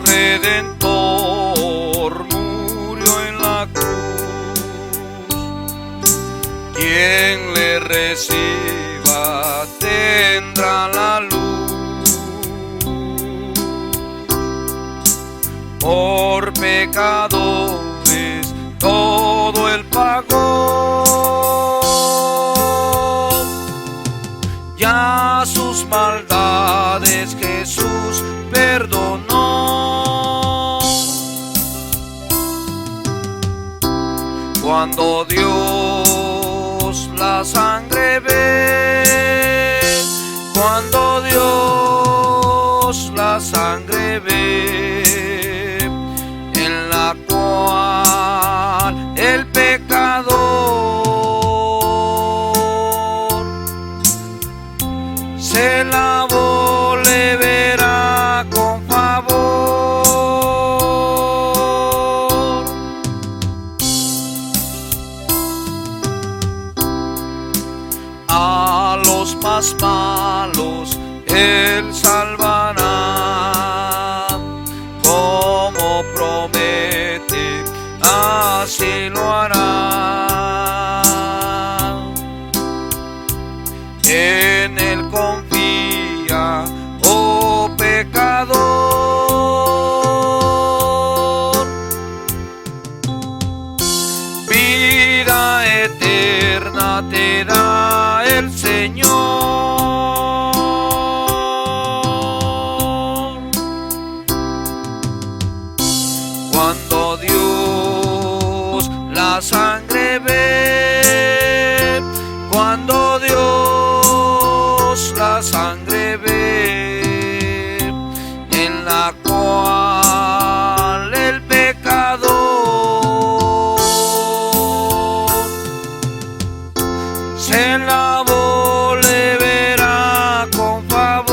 Redentor murió en la cruz, quien le reciba tendrá la luz. Por pecadores todo él pagó, ya sus maldades Jesús perdonó. Cuando Dios la sangre ve, cuando Dios la sangre ve, en la cual el pecador se lavó, le verá con favor. A los más malos él salvará, como promete, así lo hará. En él confía, oh pecador, te da el Señor. Cuando Dios la sangre ve, cuando Dios la sangre ve, en la cual el pecador se lavó, le verá con favor.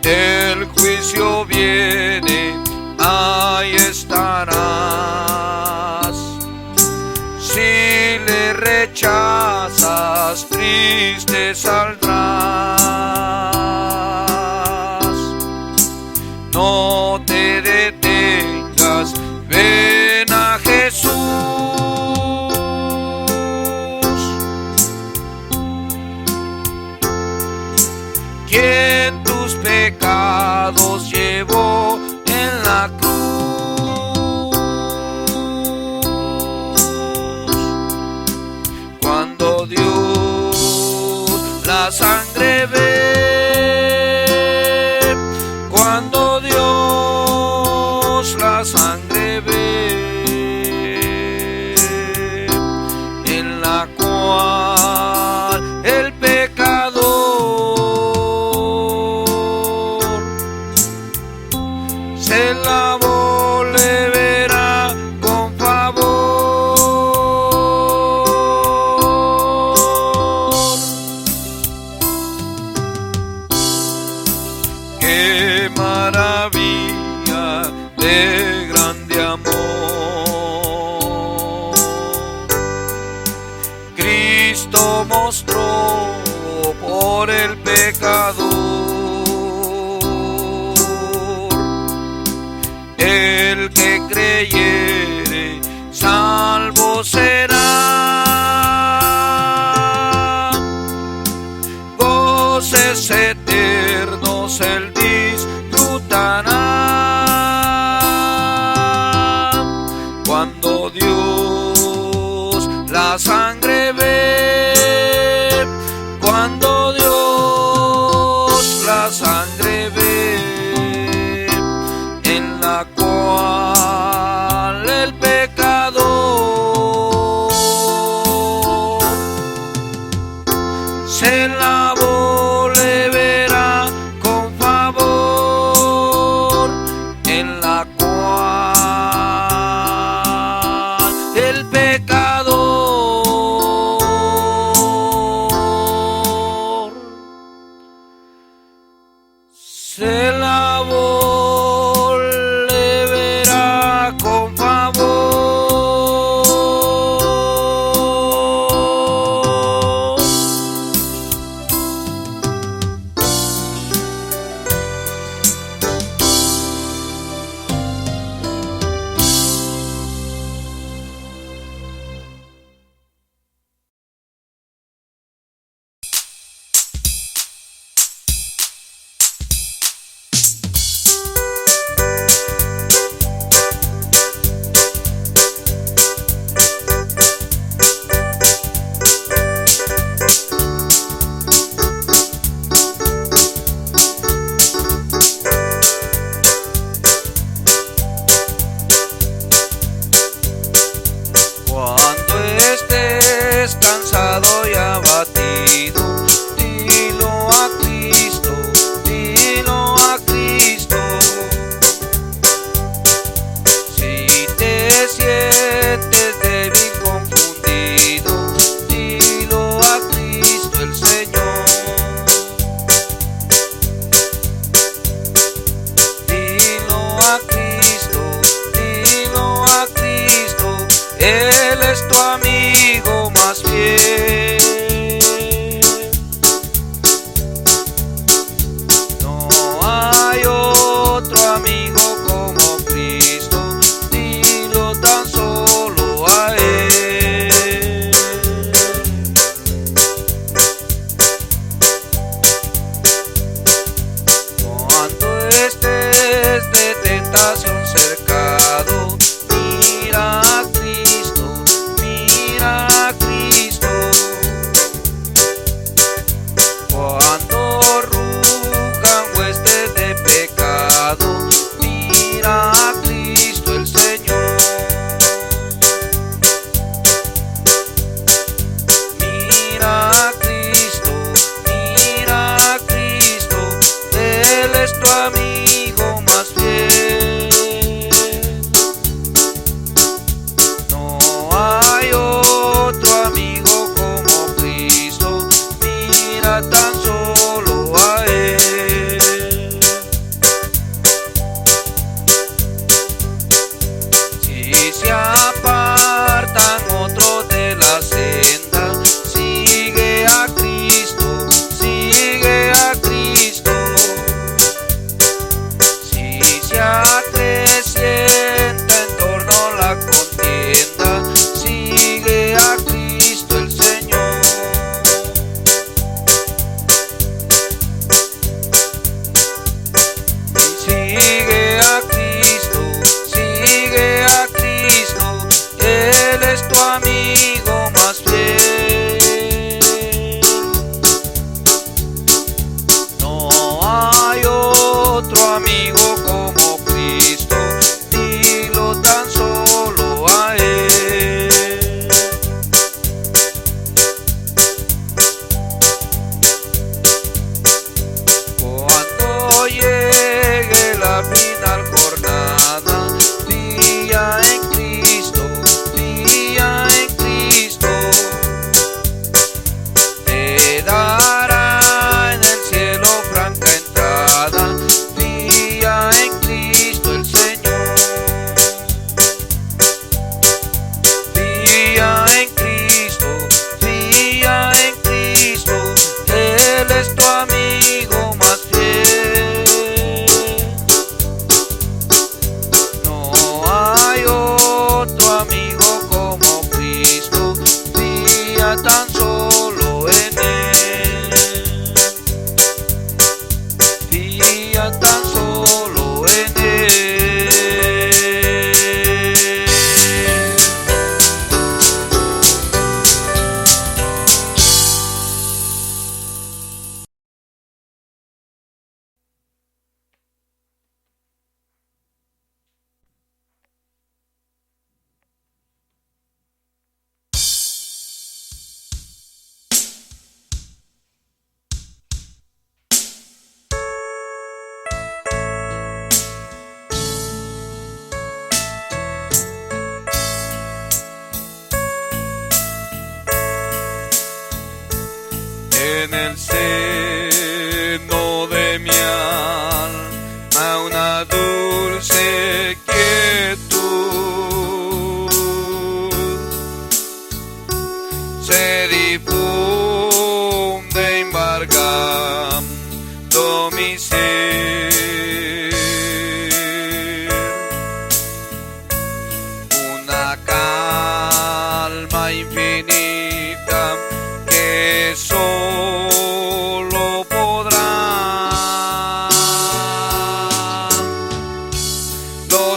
El juicio viene, ahí estarás. Si le rechazas, triste saldrás. No te detengas, ven a Jesús, quien tus pecados llevó en la cruz. Cuando Dios la sangre ve, cuando Dios la sangre ve, en la cual el pecador se lavó, le verá con favor. Qué maravilla de grande amor Cristo mostró por el pecador. El que creyere salvo será, goces eternos él disfrutará. Cuando Dios la sangre ve, cuando Dios la sangre ve, en la cual el pecador se lavó, le verá con favor, en la cual el pecador se lavó, le verá con favor. Cuando estés cansado y abatido, dilo a Cristo, dilo a Cristo. Si te sientes débil, confundido, dilo a Cristo el Señor. Dilo a Cristo, dilo a Cristo. Él es tu amigo más fiel. No hay otro amigo como Cristo, dilo tan solo a Él. Cuando estés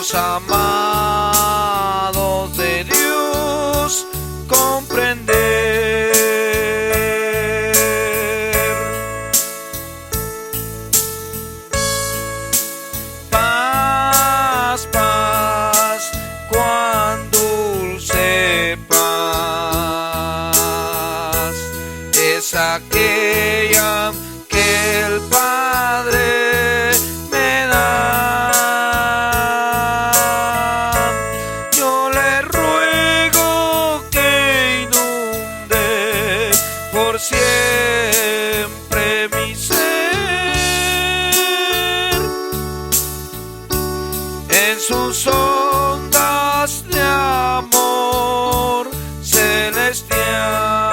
los amados de Dios comprender. Paz, paz, cuán dulce paz es aquella que el Padre me da. Yo le ruego que inunde por siempre mi ser en sus ondas de amor celestial.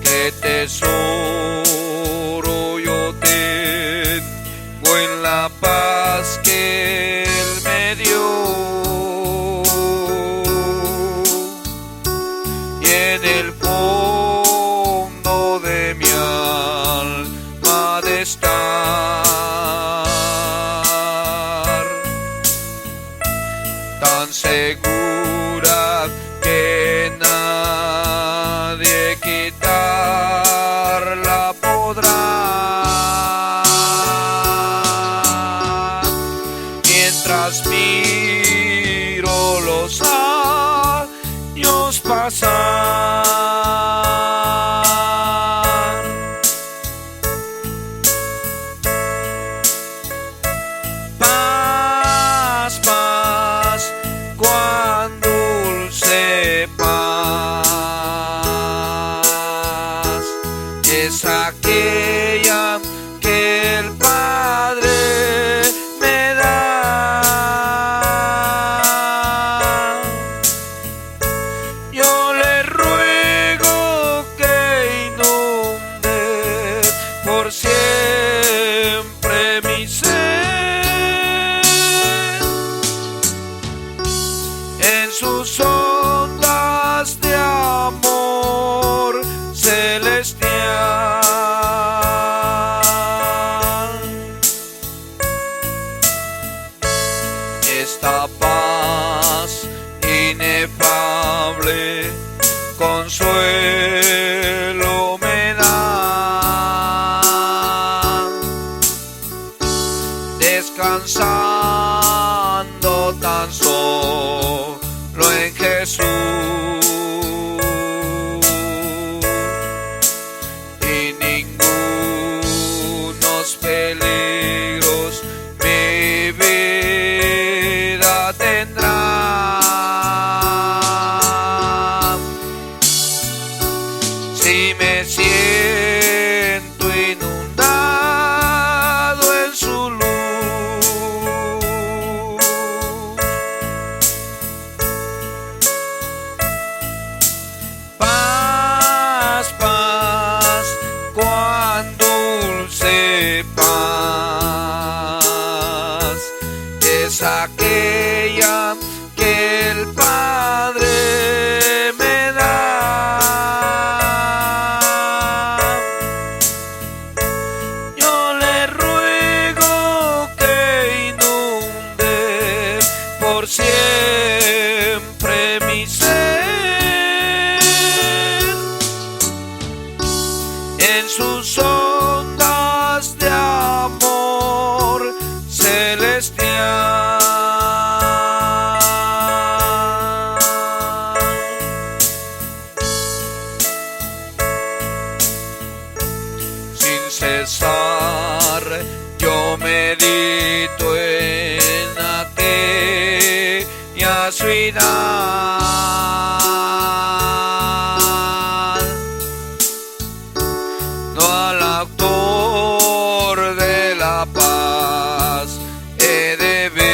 Qué tesoro yo tengo en la paz que Él me dio, y en el fondo de mi alma de estar tan segura que nadie quitarla podrá. Mientras miro los años pasar, paz, paz, cuán dulce paz es aquella que el Padre me da. Yo le ruego que inunde por siempre mi ser en sus ondas de amor celestial. Esta paz inefable consuelo me da, descansando tan solo en Jesús, y ningunos peligros mi vida tendrá. Si me siento inundado en su luz, paz, paz, cuán dulce paz es aquella que el Padre me da. Yo le ruego que inunde por siempre mi ser en sus ondas de amor celestial. Sin cesar yo medito en aquella ciudad, no al autor de la paz he de ver,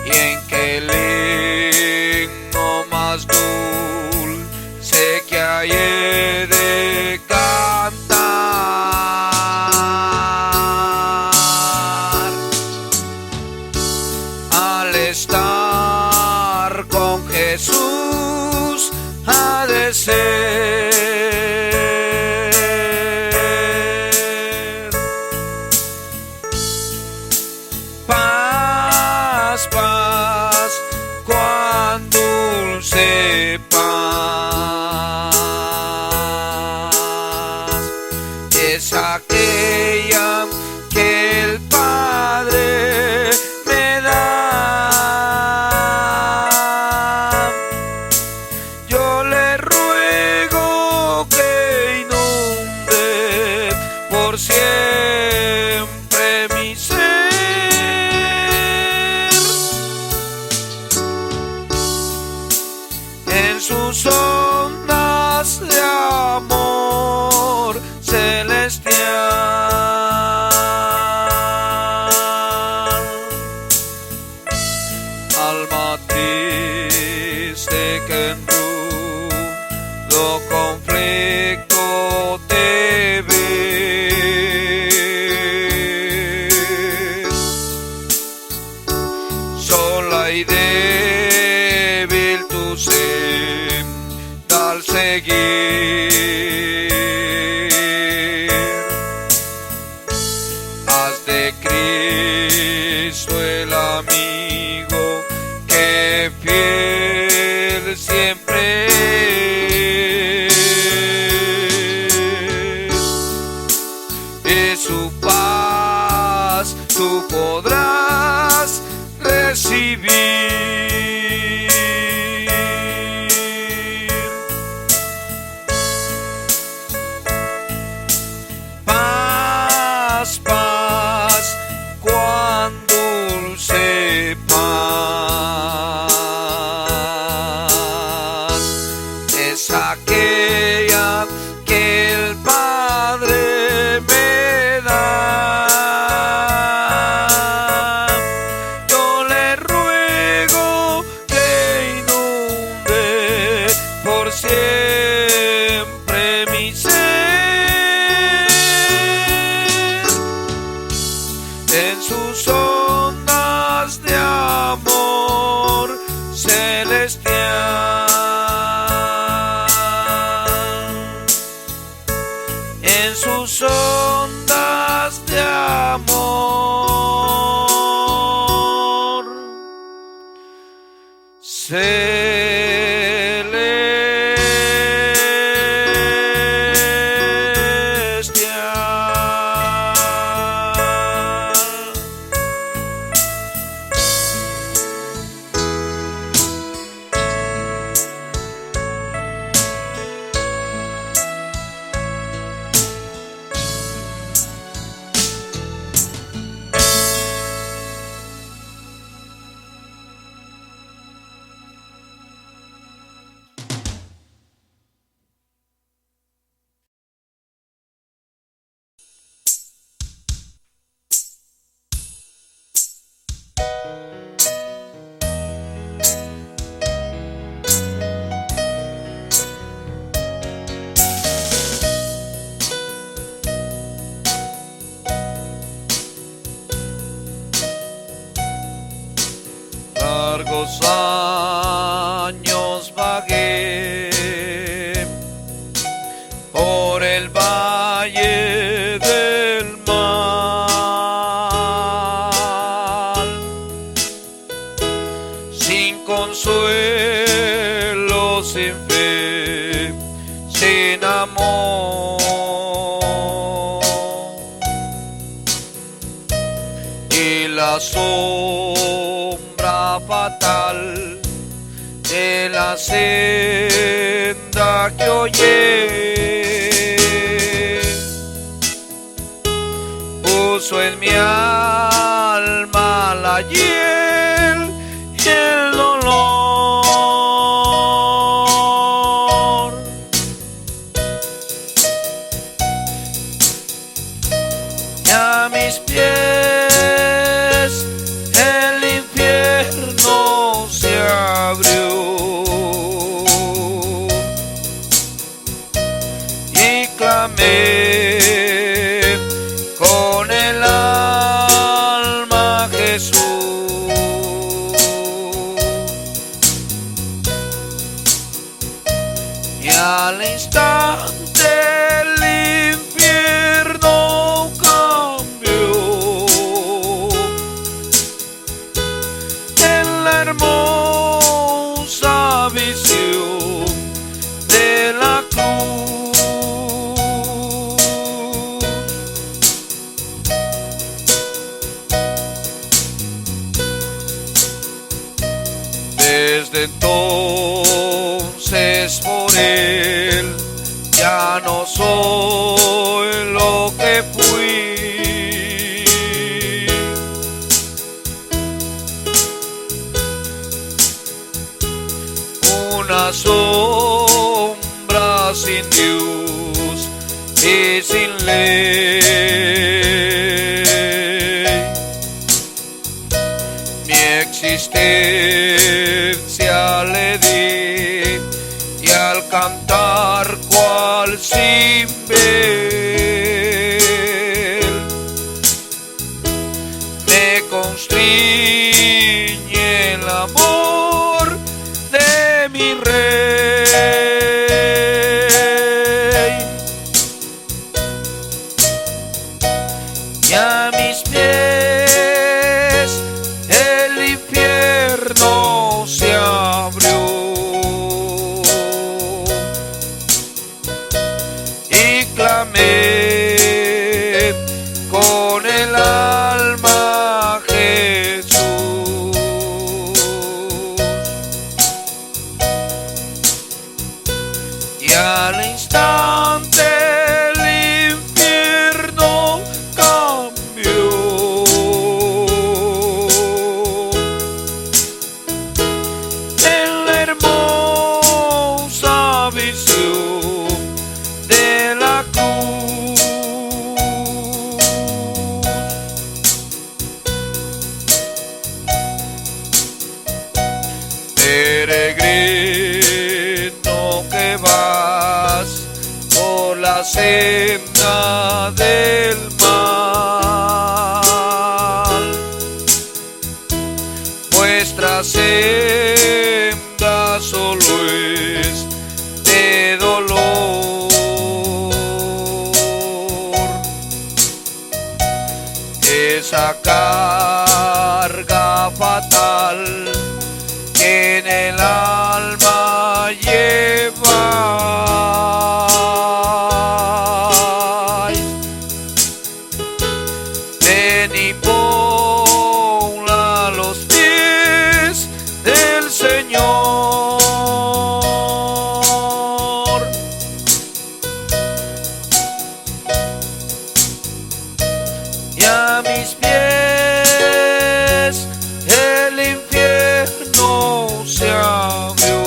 y en que lengua más dulce que hay he de cantar al estar con Jesús ha de ser. Paz, paz, cuán dulce paz es aquella que el Padre me da. Yo le ruego que inunde por siempre mi ser. En sus ondas de amor celestial. Alma triste que en rudo conflicto te ves, sola y débil tu senda al seguir. Haz de Cristo el amigo que fiel siempre es, y su paz tú podrás recibir. Paz, paz, cuán dulce paz es aquella que el Padre me da. Yo le ruego que inunde por siempre mi ser. En sus ondas de amor celestial. En sus ondas de amor celestial. Largos años vagué por el valle del mal, sin consuelo, sin fe, sin amor, y la sombra fatal de la senda que oye puso en mi alma la hiel y el dolor. Y a mis pies el infierno se abrió y clamé con el alma a Jesús. y al instante el infierno cambió en la hermosa visión de la cruz. Desde entonces por él ya no soy lo que fui. Una sombra sin Dios y sin ley. Mi existencia le di y al cantar cual sin ver me constriñe el amor de mi rey, y a mis pies el infierno se abrió y clamé con el alma a Jesús, y al instante el infierno cambió en la hermosa visión de la cruz. Peregrino que vas por la senda del mal, vuestra senda solo es de dolor. Esa carga fatal que en el alma lleváis, ven y ponla a los pies del Señor, y a mis pies el infierno se abrió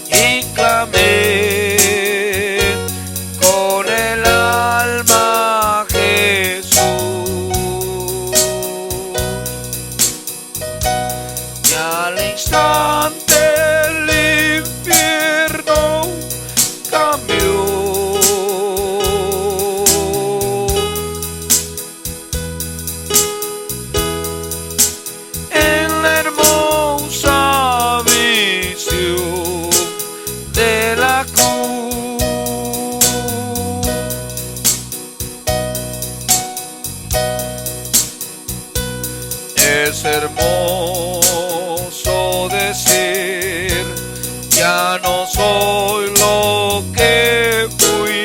y clamé con el alma a Jesús, y al instante el infierno cambió en la hermosa visión de la cruz. Es hermoso decir, ya no soy lo que fui.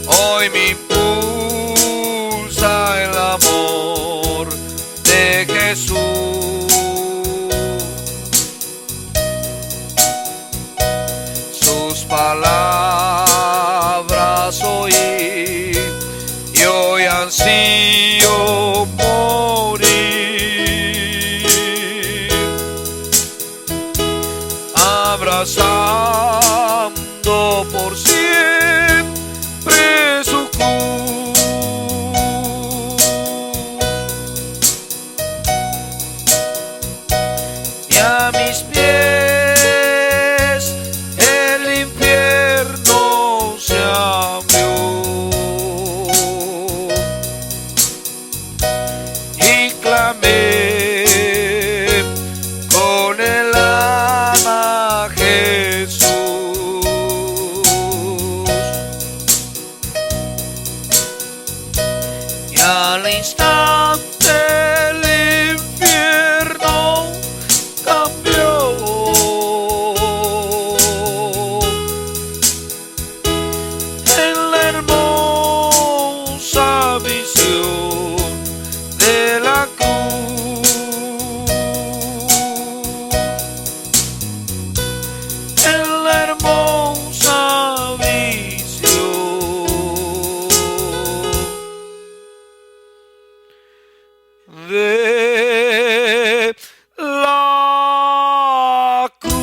Hoy me impulsa el amor de Jesús, sus palabras oí y hoy ansío morir, abrazando por siempre su cruz. al instante el infierno cambió en la hermosa visión de la cruz, en la hermosa visión de la cruz.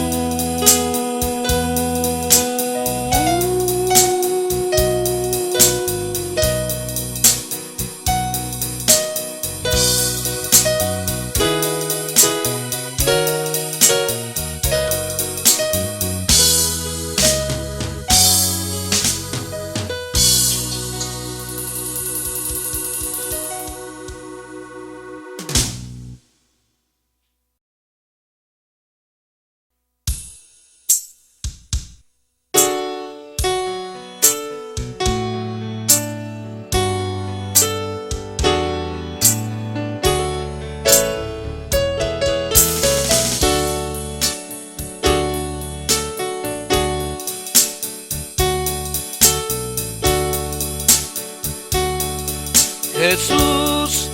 Jesús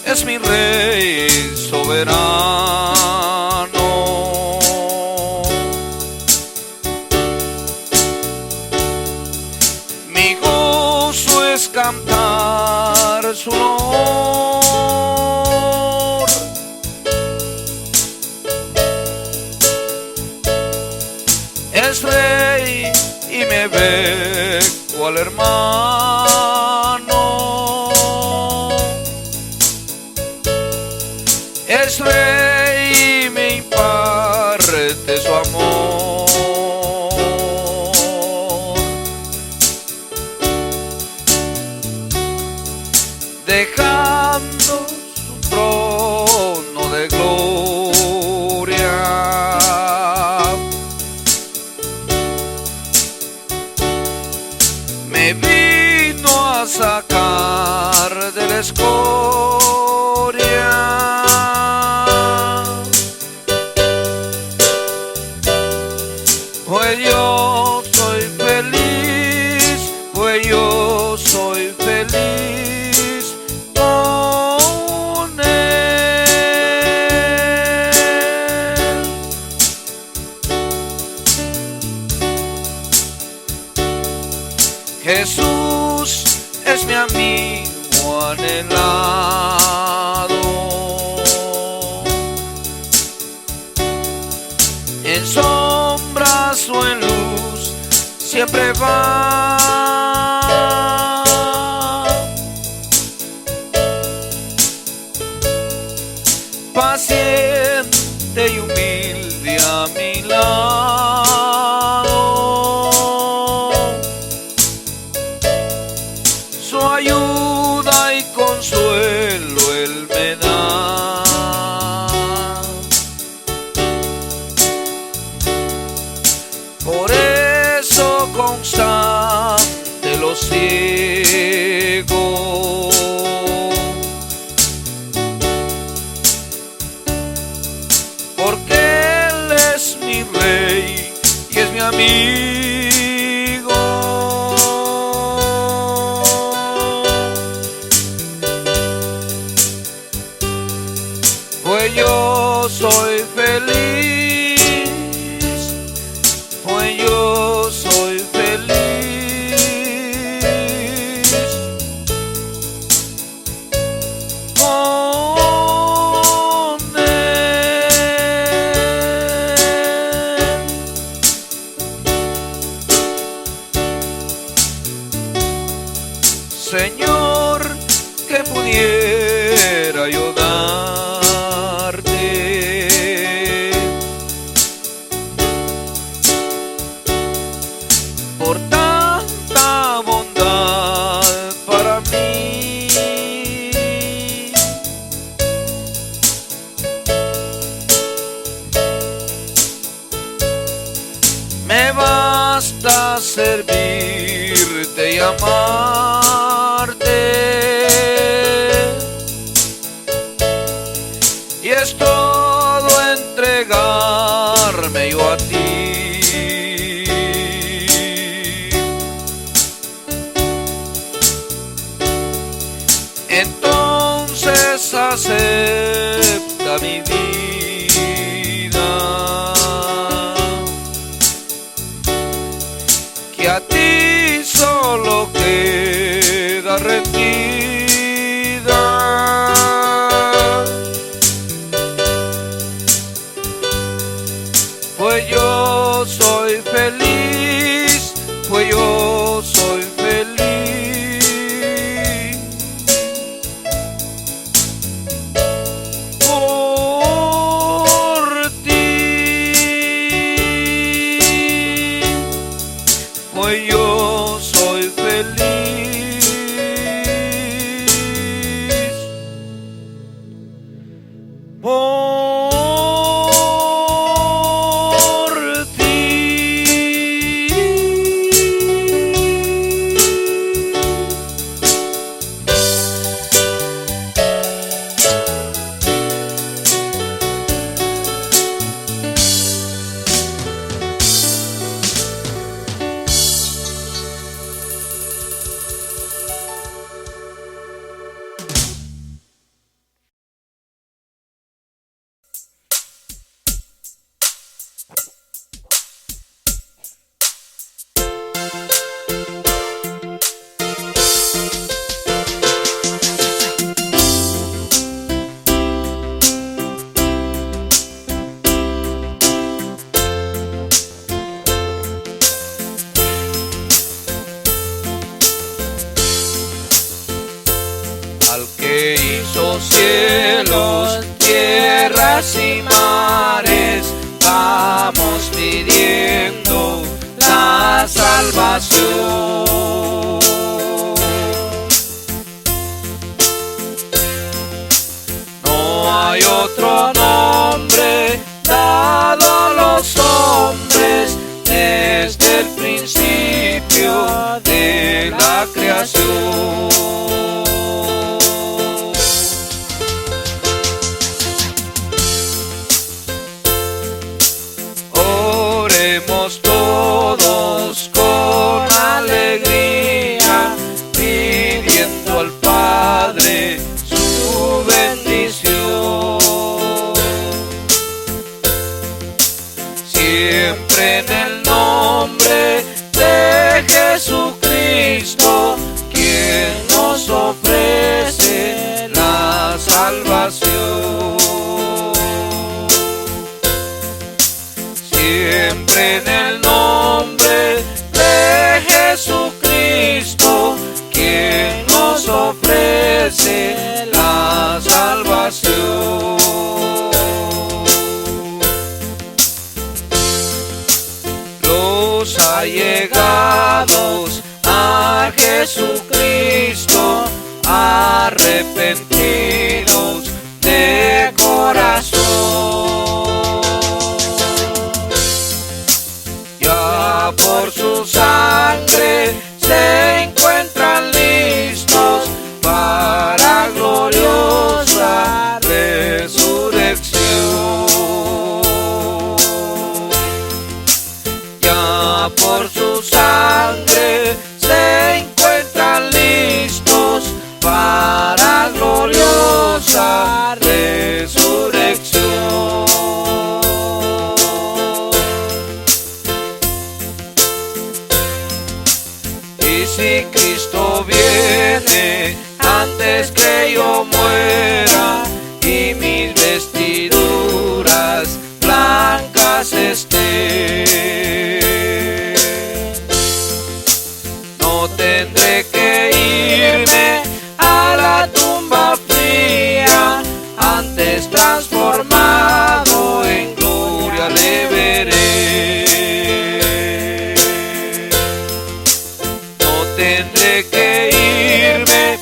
es mi Rey soberano, mi gozo es cantar su honor. Es Rey y me ve cual hermano. Es Rey y me imparte su amor. Dejando su trono de gloria, me vino a sacar de la escoria. Pues yo soy feliz, pues yo soy feliz con él. Jesús es mi amigo anhelado, en sombras o en luz siempre va. Paciente y humilde a mi lado, su ayuda y consuelo él me da. Por eso constante lo sigo, porque él es mi Rey y es mi amigo. Pues yo soy feliz, pues yo soy feliz con él. Señor, que pudiera yo darte por tanta bondad para mí. Me basta servirte y amarte. acepta mi vida, que a ti solo queda rendida, pues yo soy feliz, pues yo soy feliz por ti, pues yo soy feliz por ti. Al que hizo cielos, tierras y mares, vamos pidiendo la salvación. No hay otro nombre dado a los hombres desde el principio de la creación. Oremos todos con alegría, pidiendo al Padre su bendición. Siempre en el nombre de Jesucristo, quien nos ofrece la salvación. Siempre en el nombre de Jesucristo, quien nos ofrece la salvación. Los allegados a Jesucristo, arrepentidos de corazón, ya por su sangre se encuentran listos para gloriosa resurrección. Ya por su sangre se encuentran listos para gloriosa resurrección. Y si Cristo viene antes que yo muera y mis vestiduras blancas estén, no tendré que irme a la tumba fría, antes transformado en gloria le veré. No tendré que irme